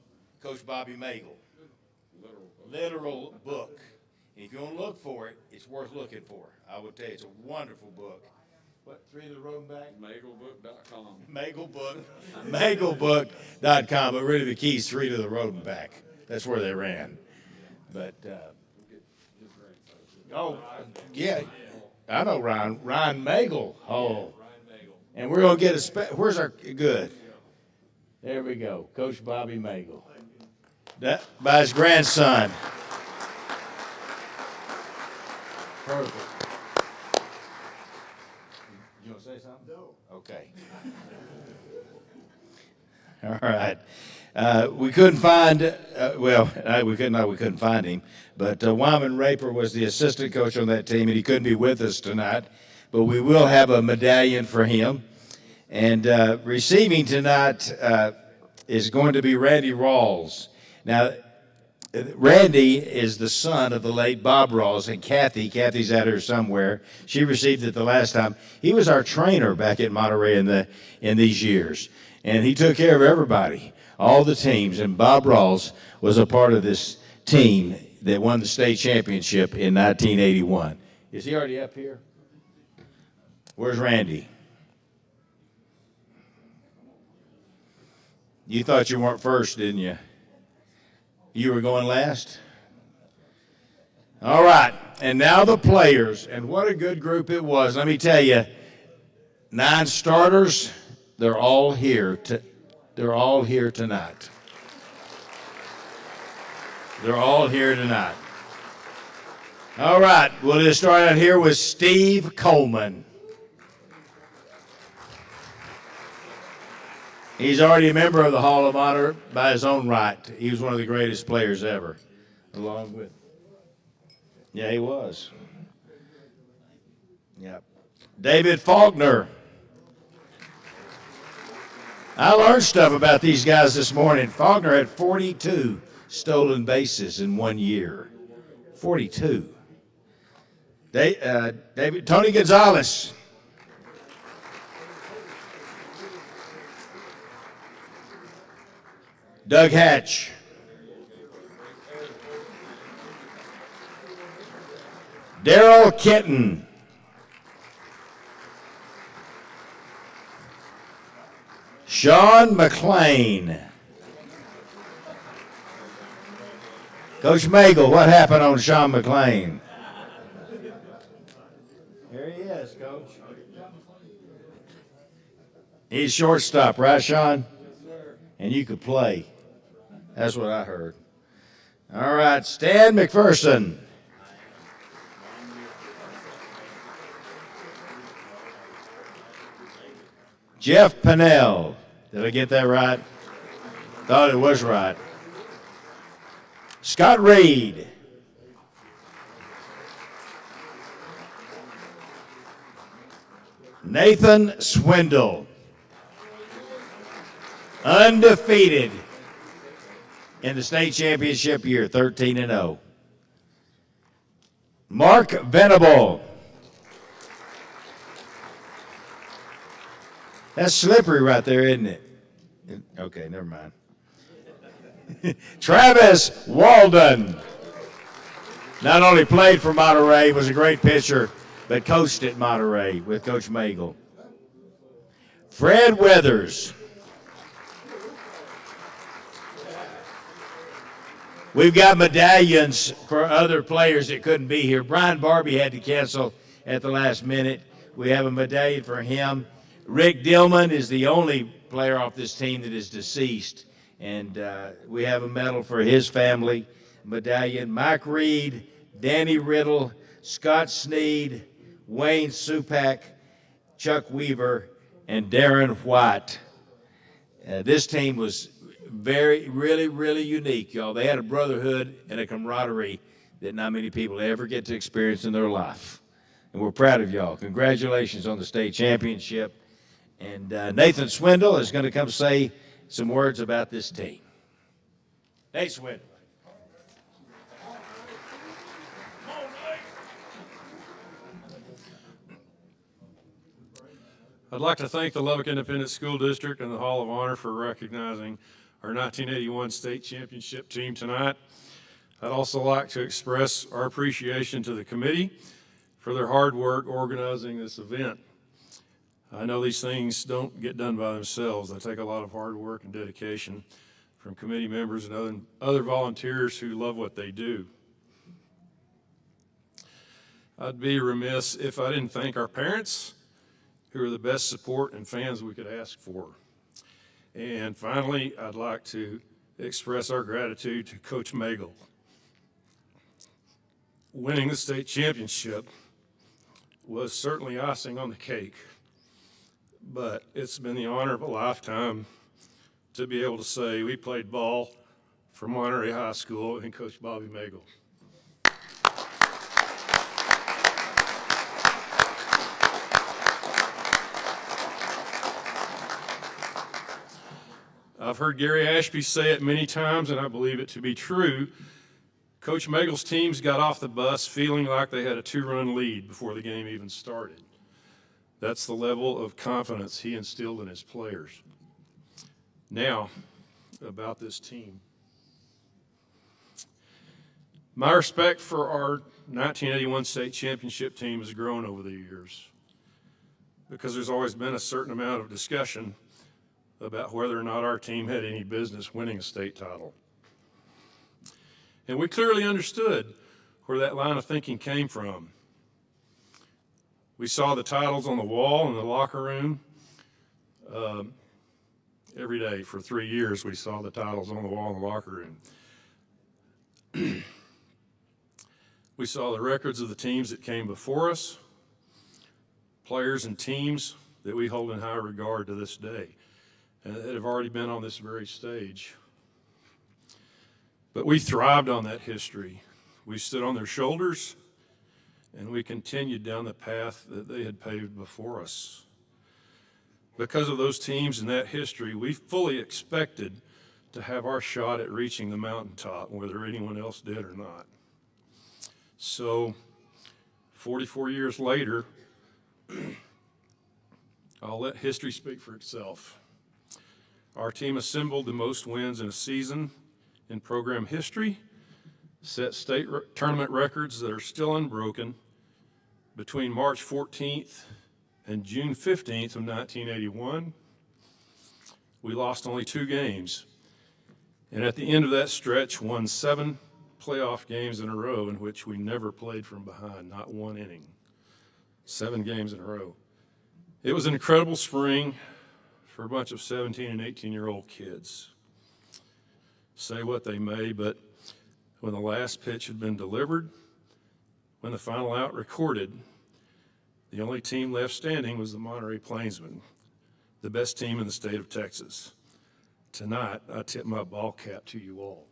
Coach Bobby Magel. Literal book. And if you want to look for it, it's worth looking for. I will tell you, it's a wonderful book. What, 3 to the road and back? Magelbook.com. Magelbook.com. But really the key's 3 to the road and back. That's where they ran. But, yeah, I know Ryan Magel. Oh. And we're going to get where's our, good. There we go. Coach Bobby Magel. That, by his grandson. Perfect. You want to say something? No. Okay. All right. We couldn't find, we couldn't find him, but Wyman Raper was the assistant coach on that team, and he couldn't be with us tonight, but we will have a medallion for him. And receiving tonight is going to be Randy Rawls. Now, Randy is the son of the late Bob Rawls, and Kathy's out here somewhere. She received it the last time. He was our trainer back at Monterey in these years, and he took care of everybody, all the teams, and Bob Rawls was a part of this team that won the state championship in 1981. Is he already up here? Where's Randy? You thought you weren't first, didn't you? You were going last? All right, and now the players, and what a good group it was. Let me tell you, 9 starters, they're all here tonight. They're all here tonight. All right, we'll just start out here with Steve Coleman. He's already a member of the Hall of Honor by his own right. He was one of the greatest players ever, along with. Yeah, he was. Yep. David Faulkner. I learned stuff about these guys this morning. Faulkner had 42 stolen bases in 1 year. 42. Tony Gonzalez. Doug Hatch. Darrell Kenton. Sean McLean. Coach Magel, what happened on Sean McLean? Here he is, Coach. He's shortstop, right, Sean? And you could play. That's what I heard. All right, Stan McPherson. Jeff Pennell. Did I get that right? Thought it was right. Scott Reed. Nathan Swindle. Undefeated in the state championship year, 13-0. Mark Venable. That's slippery right there, isn't it? Okay, never mind. Travis Walden. Not only played for Monterey, was a great pitcher, but coached at Monterey with Coach Magel. Fred Weathers. We've got medallions for other players that couldn't be here. Brian Barbie had to cancel at the last minute. We have a medallion for him. Rick Dillman is the only player off this team that is deceased, and we have a medal for his family. Medallion. Mike Reed, Danny Riddle, Scott Sneed, Wayne Supak, Chuck Weaver, and Darren White. This team was really unique, y'all. They had a brotherhood and a camaraderie that not many people ever get to experience in their life. And we're proud of y'all. Congratulations on the state championship. And Nathan Swindle is going to come say some words about this team. Nate Swindle. I'd like to thank the Lubbock Independent School District and the Hall of Honor for recognizing our 1981 state championship team tonight. I'd also like to express our appreciation to the committee for their hard work organizing this event. I know these things don't get done by themselves. They take a lot of hard work and dedication from committee members and other volunteers who love what they do. I'd be remiss if I didn't thank our parents, who are the best support and fans we could ask for. And finally, I'd like to express our gratitude to Coach Magel. Winning the state championship was certainly icing on the cake, but it's been the honor of a lifetime to be able to say we played ball for Monterey High School and Coach Bobby Magel. I've heard Gary Ashby say it many times, and I believe it to be true. Coach Magel's teams got off the bus feeling like they had a 2-run lead before the game even started. That's the level of confidence he instilled in his players. Now, about this team. My respect for our 1981 state championship team has grown over the years because there's always been a certain amount of discussion about whether or not our team had any business winning a state title. And we clearly understood where that line of thinking came from. We saw the titles on the wall in the locker room. Every day for 3 years, we saw the titles on the wall in the locker room. We saw the records of the teams that came before us, players and teams that we hold in high regard to this day, and that have already been on this very stage. But we thrived on that history. We stood on their shoulders, and we continued down the path that they had paved before us. Because of those teams and that history, we fully expected to have our shot at reaching the mountaintop, whether anyone else did or not. So, 44 years later, I'll let history speak for itself. Our team assembled the most wins in a season in program history, set state tournament records that are still unbroken. Between March 14th and June 15th of 1981, we lost only 2 games. And at the end of that stretch, won 7 playoff games in a row in which we never played from behind, not one inning. 7 games in a row. It was an incredible spring for a bunch of 17 and 18-year-old kids. Say what they may, but when the last pitch had been delivered, when the final out recorded, the only team left standing was the Monterey Plainsmen, the best team in the state of Texas. Tonight, I tip my ball cap to you all.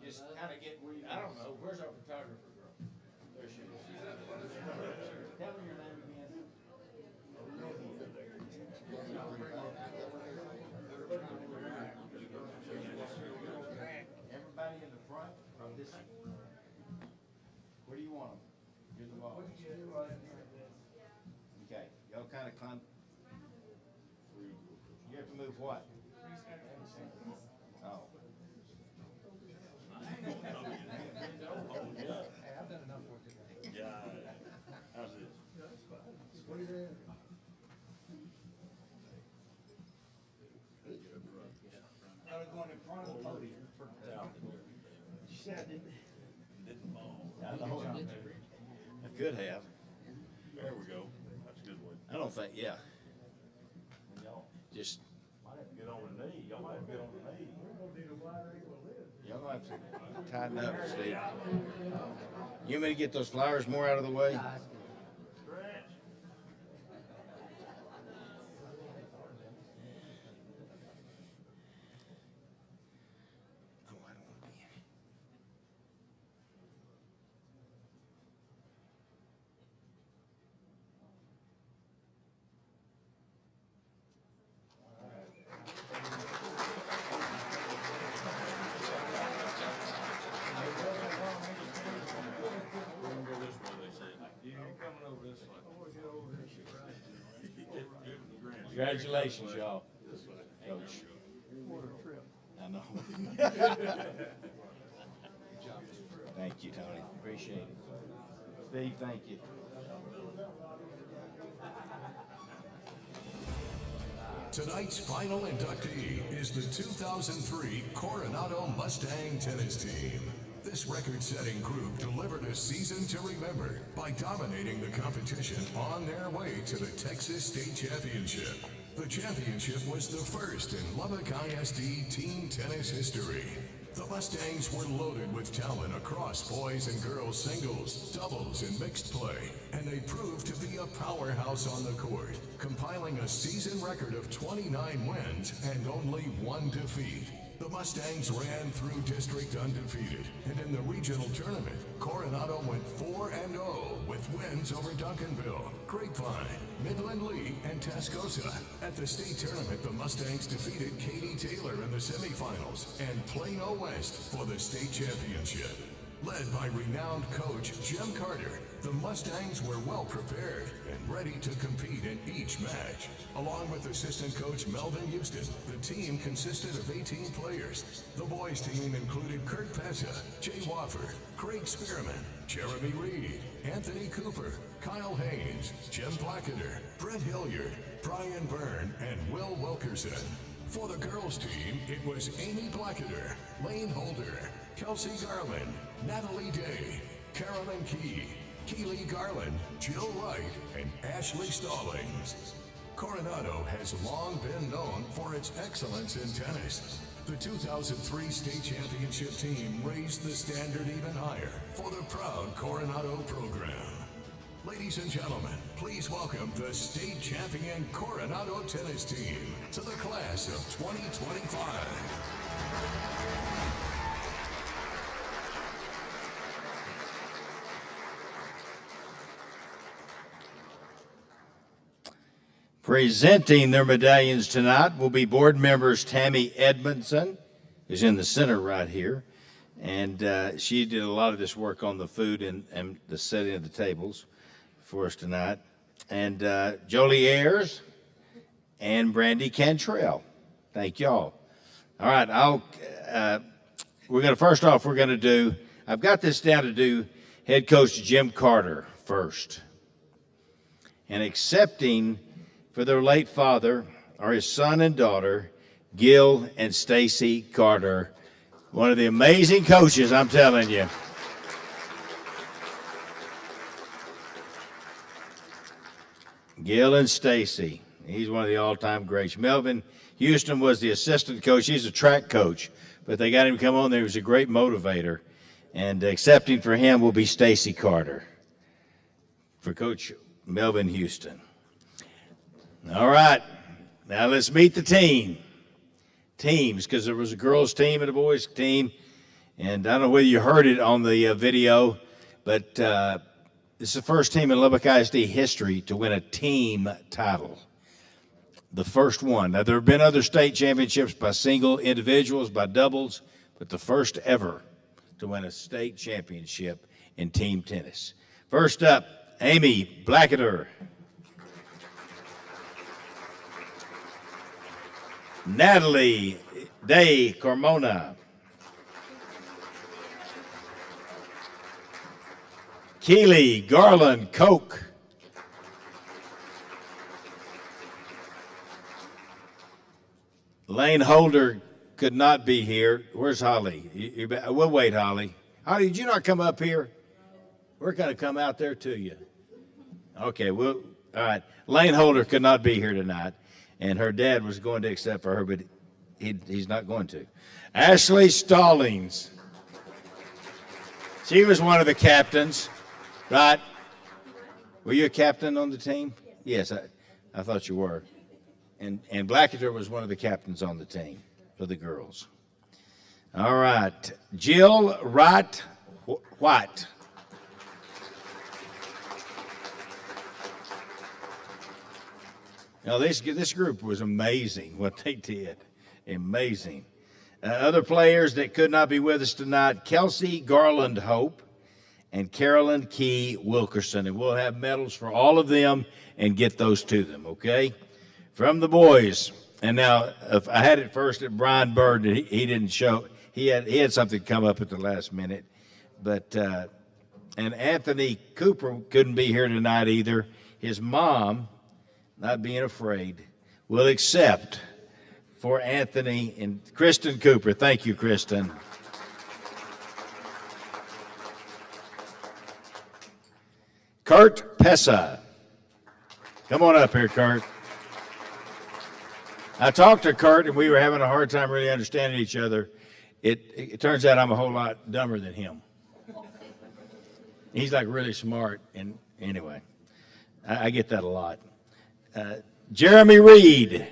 Just kind of get, I don't know, where's our photographer girl? There she is. Tell me your name again. Everybody in the front from this end. Where do you want them? You're the boss. Okay, y'all kind of climb. You have to move what? Oh. I've done enough work today. Yeah. How's this? What are you doing? I was going in front of the podium. She said I didn't. Didn't fall. should have. There we go. That's a good one. I don't think, yeah. Y'all Just, might have to get on the knee. Y'all might have to get on the knee. y'all might have to tighten up, Steve. You want me to get those flowers more out of the way? Congratulations, y'all. Coach. I know. Thank you, Tony. Appreciate it. Steve, thank you. Tonight's final inductee is the 2003 Coronado Mustang tennis team. This record-setting group delivered a season to remember by dominating the competition on their way to the Texas State Championship. The championship was the first in Lubbock ISD team tennis history. The Mustangs were loaded with talent across boys and girls singles, doubles, and mixed play, and they proved to be a powerhouse on the court, compiling a season record of 29 wins and only 1 defeat. The Mustangs ran through district undefeated, and in the regional tournament, Coronado went 4-0 with wins over Duncanville, Grapevine, Midland Lee, and Tascosa. At the state tournament, the Mustangs defeated Katy Taylor in the semifinals and Plano West for the state championship. Led by renowned coach Jim Carter, the Mustangs were well prepared and ready to compete in each match. Along with assistant coach Melvin Houston, the team consisted of 18 players. The boys team included Kurt Pessa, Jay Wofford, Craig Spearman, Jeremy Reed, Anthony Cooper, Kyle Haynes, Jim Blackader, Brent Hilliard, Brian Byrne, and Will Wilkerson. For the girls team, it was Amy Blackader, Lane Holder, Kelsey Garland, Natalie Day, Carolyn Key, Keely Garland, Jill Wright, and Ashley Stallings. Coronado has long been known for its excellence in tennis. The 2003 state championship team raised the standard even higher for the proud Coronado program. Ladies and gentlemen, please welcome the state champion Coronado tennis team to the class of 2025. Presenting their medallions tonight will be board members Tammy Edmondson, who's in the center right here, and she did a lot of this work on the food and the setting of the tables for us tonight, and Jolie Ayers and Brandy Cantrell. Thank y'all. All right, I've got this down to do head coach Jim Carter first, and accepting for their late father are his son and daughter, Gil and Stacy Carter. One of the amazing coaches, I'm telling you. Gil and Stacy. He's one of the all-time greats. Melvin Houston was the assistant coach. He's a track coach, but they got him to come on there. He was a great motivator. And accepting for him will be Stacy Carter for Coach Melvin Houston. All right, now let's meet the teams, because there was a girls' team and a boys' team, and I don't know whether you heard it on the video, but this is the first team in Lubbock ISD history to win a team title, the first one. Now, there have been other state championships by single individuals, by doubles, but the first ever to win a state championship in team tennis. First up, Amy Blackader. Natalie Day Carmona. Keely Garland Koch. Lane Holder could not be here. Where's Holly? We'll wait, Holly. Holly, did you not come up here? We're going to come out there to you. Okay, well, all right. Lane Holder could not be here tonight, and her dad was going to accept for her, but he's not going to. Ashley Stallings. She was one of the captains, right? Were you a captain on the team? Yes, I thought you were. And Blacketer was one of the captains on the team for the girls. All right. Jill Wright White. Now, this group was amazing, what they did. Amazing. Other players that could not be with us tonight, Kelsey Garland Hope and Carolyn Key Wilkerson. And we'll have medals for all of them and get those to them, okay? From the boys. And now, if I had it first at Brian Bird, he didn't show. He had something come up at the last minute. But, and Anthony Cooper couldn't be here tonight either. His mom, not being afraid, will accept for Anthony and Kristen Cooper. Thank you, Kristen. Kurt Pessa. Come on up here, Kurt. I talked to Kurt, and we were having a hard time really understanding each other. It turns out I'm a whole lot dumber than him. He's like really smart, and anyway, I get that a lot. Jeremy Reed.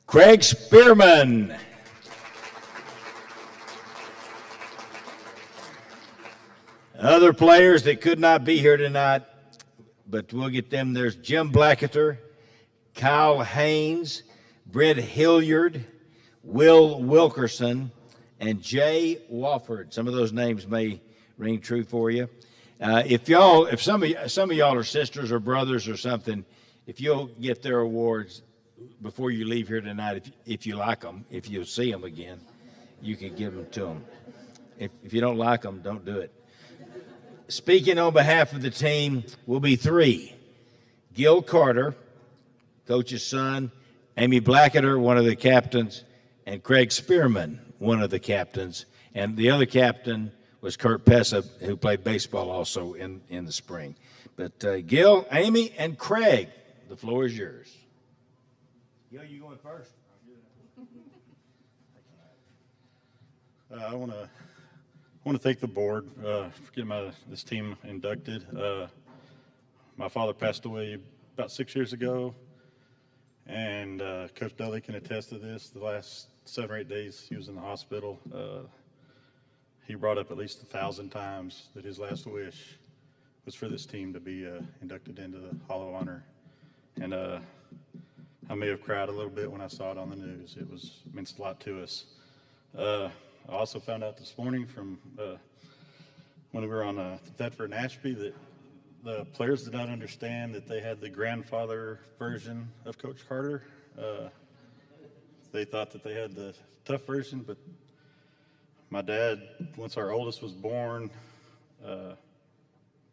Craig Spearman. Other players that could not be here tonight, but we'll get them. There's Jim Blacketer, Kyle Haynes, Brent Hilliard, Will Wilkerson, and Jay Wofford. Some of those names may ring true for you. If some of y'all are sisters or brothers or something, if you'll get their awards before you leave here tonight, if you like them, if you'll see them again, you can give them to them. If you don't like them, don't do it. Speaking on behalf of the team will be three. Gil Carter, coach's son, Amy Blacketer, one of the captains, and Craig Spearman, one of the captains. And the other captain was Kurt Pessa, who played baseball also in the spring. But Gil, Amy, and Craig, the floor is yours. Gil, you going first? I want to thank the board for getting this team inducted. My father passed away about 6 years ago, and Coach Dudley can attest to this. The last 7 or 8 days he was in the hospital. He brought up at least 1,000 times that his last wish was for this team to be inducted into the Hall of Honor. And I may have cried a little bit when I saw it on the news. It meant a lot to us. I also found out this morning from when we were on Thetford and Ashby that the players did not understand that they had the grandfather version of Coach Carter. They thought that they had the tough version, but my dad, once our oldest was born,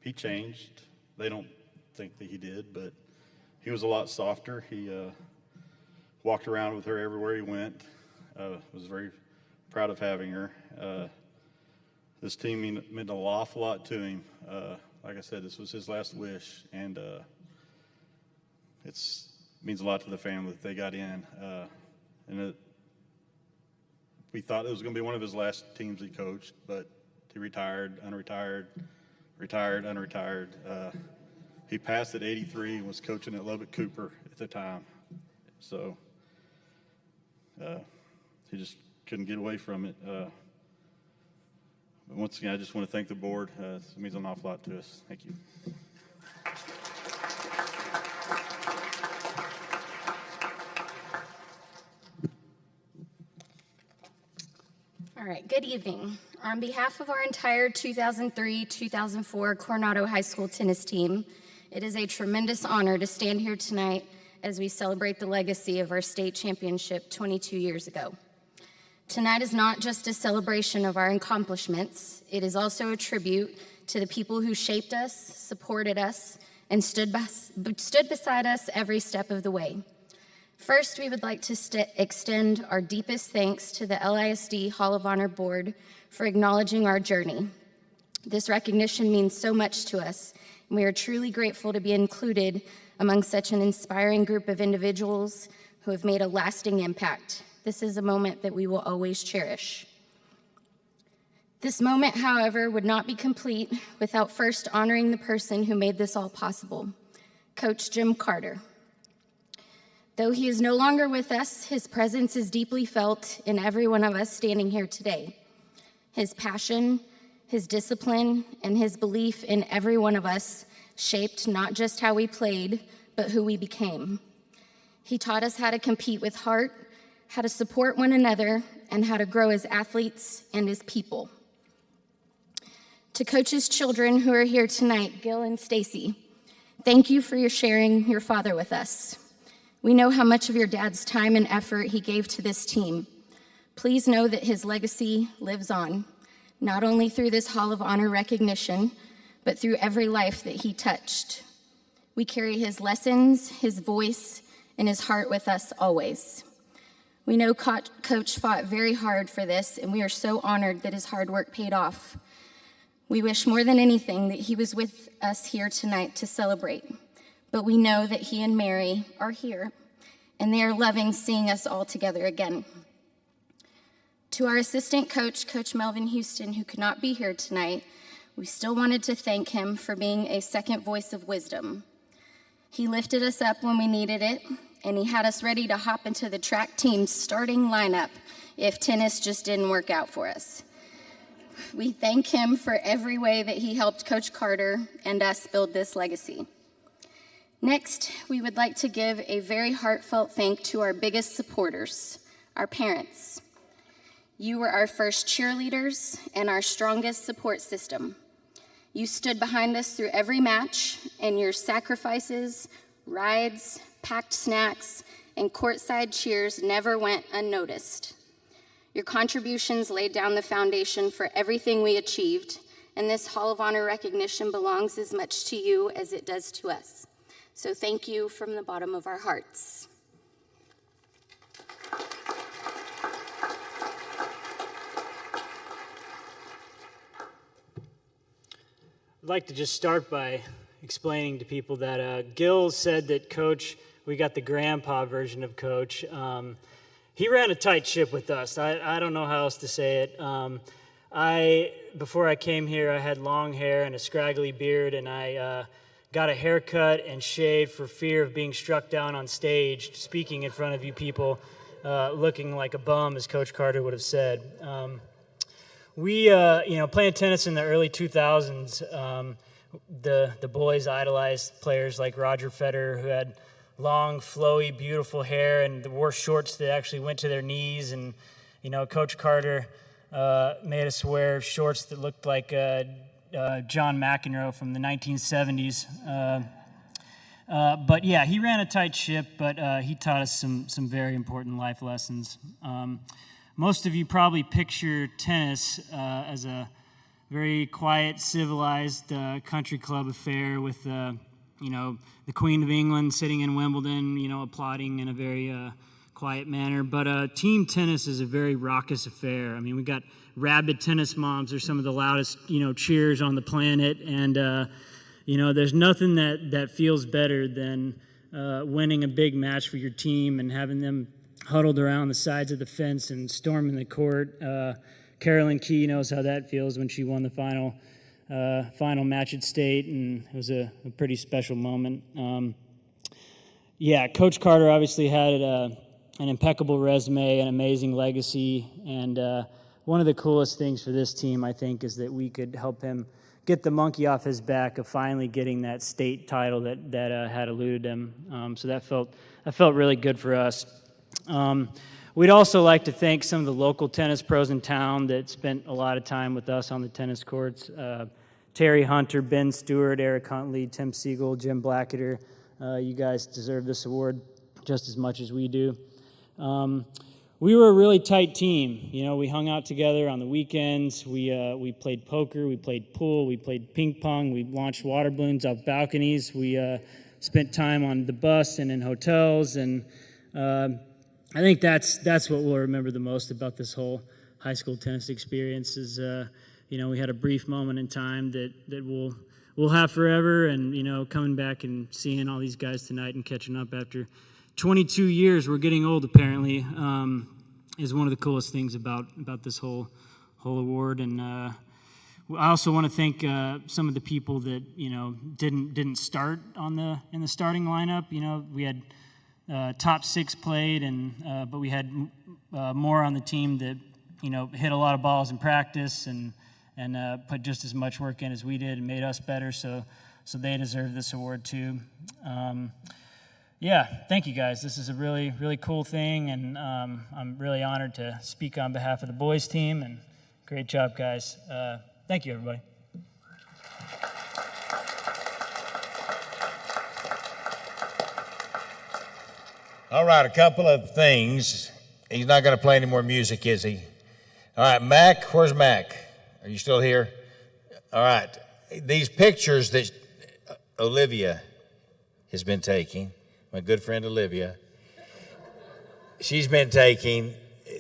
he changed. They don't think that he did, but he was a lot softer. He walked around with her everywhere he went. Was very proud of having her. This team meant an awful lot to him. Like I said, this was his last wish, and it means a lot to the family that they got in. We thought it was going to be one of his last teams he coached, but he retired, unretired, retired, unretired. He passed at 83 and was coaching at Lubbock Cooper at the time. So he just couldn't get away from it. But once again, I just want to thank the board. It means an awful lot to us. Thank you. All right, good evening. On behalf of our entire 2003-2004 Coronado High School tennis team, it is a tremendous honor to stand here tonight as we celebrate the legacy of our state championship 22 years ago. Tonight is not just a celebration of our accomplishments, it is also a tribute to the people who shaped us, supported us, and stood beside us every step of the way. First, we would like to extend our deepest thanks to the LISD Hall of Honor Board for acknowledging our journey. This recognition means so much to us, and we are truly grateful to be included among such an inspiring group of individuals who have made a lasting impact. This is a moment that we will always cherish. This moment, however, would not be complete without first honoring the person who made this all possible, Coach Jim Carter. Though he is no longer with us, his presence is deeply felt in every one of us standing here today. His passion, his discipline, and his belief in every one of us shaped not just how we played, but who we became. He taught us how to compete with heart, how to support one another, and how to grow as athletes and as people. To Coach's children who are here tonight, Gil and Stacy, thank you for sharing your father with us. We know how much of your dad's time and effort he gave to this team. Please know that his legacy lives on, not only through this Hall of Honor recognition, but through every life that he touched. We carry his lessons, his voice, and his heart with us always. We know Coach fought very hard for this, and we are so honored that his hard work paid off. We wish more than anything that he was with us here tonight to celebrate, but we know that he and Mary are here, and they are loving seeing us all together again. To our assistant coach, Coach Melvin Houston, who could not be here tonight, we still wanted to thank him for being a second voice of wisdom. He lifted us up when we needed it, and he had us ready to hop into the track team's starting lineup if tennis just didn't work out for us. We thank him for every way that he helped Coach Carter and us build this legacy. Next, we would like to give a very heartfelt thank to our biggest supporters, our parents. You were our first cheerleaders and our strongest support system. You stood behind us through every match, and your sacrifices, rides, packed snacks, and courtside cheers never went unnoticed. Your contributions laid down the foundation for everything we achieved, and this Hall of Honor recognition belongs as much to you as it does to us. So thank you from the bottom of our hearts. I'd like to just start by explaining to people that Gil said that Coach, we got the grandpa version of Coach. He ran a tight ship with us. I don't know how else to say it. Before I came here, I had long hair and a scraggly beard, and I got a haircut and shaved for fear of being struck down on stage, speaking in front of you people, looking like a bum, as Coach Carter would have said. Playing tennis in the early 2000s, the boys idolized players like Roger Federer, who had long, flowy, beautiful hair and wore shorts that actually went to their knees. And, Coach Carter made us wear shorts that looked like John McEnroe from the 1970s. But yeah, he ran a tight ship, but he taught us some very important life lessons. Most of you probably picture tennis as a very quiet, civilized country club affair with, the Queen of England sitting in Wimbledon, applauding in a very quiet manner. But team tennis is a very raucous affair. I mean, we got rabid tennis moms. They're some of the loudest, cheers on the planet. And, there's nothing that feels better than winning a big match for your team and having them huddled around the sides of the fence and storming the court. Carolyn Key knows how that feels when she won the final match at state, and it was a pretty special moment. Coach Carter obviously had an impeccable resume, an amazing legacy, and one of the coolest things for this team, I think, is that we could help him get the monkey off his back of finally getting that state title that had eluded him. So that felt really good for us. We'd also like to thank some of the local tennis pros in town that spent a lot of time with us on the tennis courts. Terry Hunter, Ben Stewart, Eric Huntley, Tim Siegel, Jim Blacketer. You guys deserve this award just as much as we do. We were a really tight team. We hung out together on the weekends. We played poker, we played pool, we played ping pong, we launched water balloons off balconies. We spent time on the bus and in hotels, and I think that's what we'll remember the most about this whole high school tennis experience is, we had a brief moment in time that we'll have forever, and, coming back and seeing all these guys tonight and catching up after 22 years, we're getting old apparently, is one of the coolest things about this whole award. And I also want to thank some of the people that didn't start in the starting lineup. We had top 6 played, but we had more on the team that hit a lot of balls in practice and put just as much work in as we did and made us better. So they deserve this award too. Thank you guys. This is a really, really cool thing, and I'm really honored to speak on behalf of the boys team, and great job, guys. Thank you, everybody. All right, a couple of things. He's not going to play any more music, is he? All right, Mac, where's Mac? Are you still here? All right, these pictures that Olivia has been taking, my good friend Olivia, she's been taking,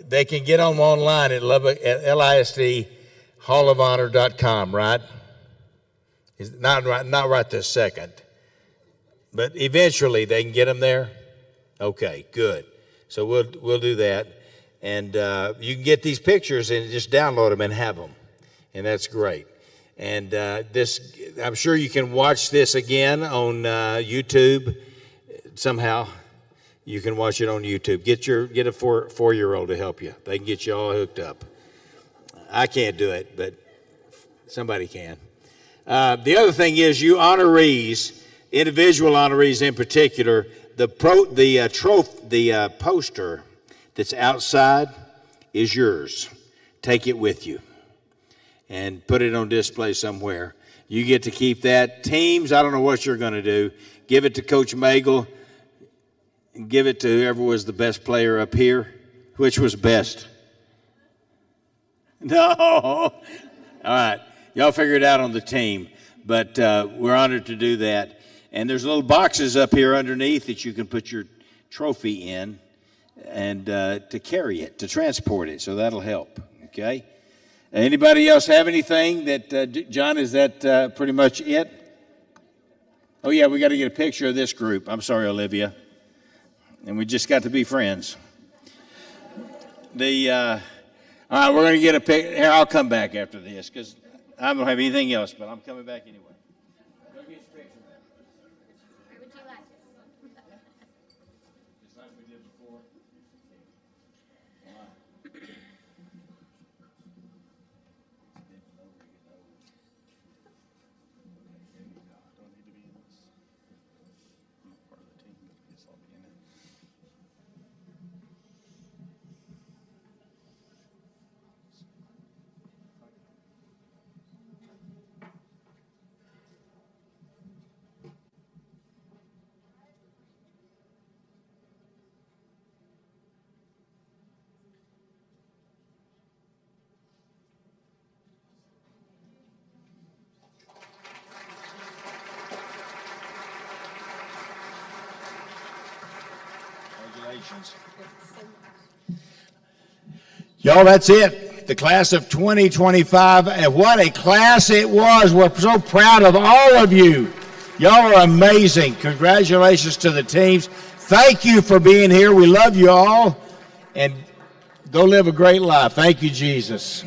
they can get them online at Lubbock, at LISD hallofhonor.com, right? Not right this second, but eventually they can get them there. Okay, good. So we'll do that, and you can get these pictures and just download them and have them, and that's great. And I'm sure you can watch this again on YouTube somehow. You can watch it on YouTube. Get a 4-year-old to help you. They can get you all hooked up. I can't do it, but somebody can. The other thing is, you honorees, individual honorees in particular, the poster that's outside is yours. Take it with you and put it on display somewhere. You get to keep that. Teams, I don't know what you're going to do. Give it to Coach Magel. And give it to whoever was the best player up here. Which was best? No. All right. Y'all figure it out on the team. But we're honored to do that. And there's little boxes up here underneath that you can put your trophy in and to carry it, to transport it. So that'll help. Okay? Anybody else have anything that, John, is that pretty much it? Oh, yeah, we got to get a picture of this group. I'm sorry, Olivia. And we just got to be friends. All right, we're going to get a picture. Here, I'll come back after this because I don't have anything else, but I'm coming back anyway. Go get your picture. Where would you like? Just like we did before. Congratulations. Y'all, that's it. The class of 2025, and what a class it was. We're so proud of all of you. Y'all are amazing. Congratulations to the teams. Thank you for being here. We love you all, and go live a great life. Thank you, Jesus.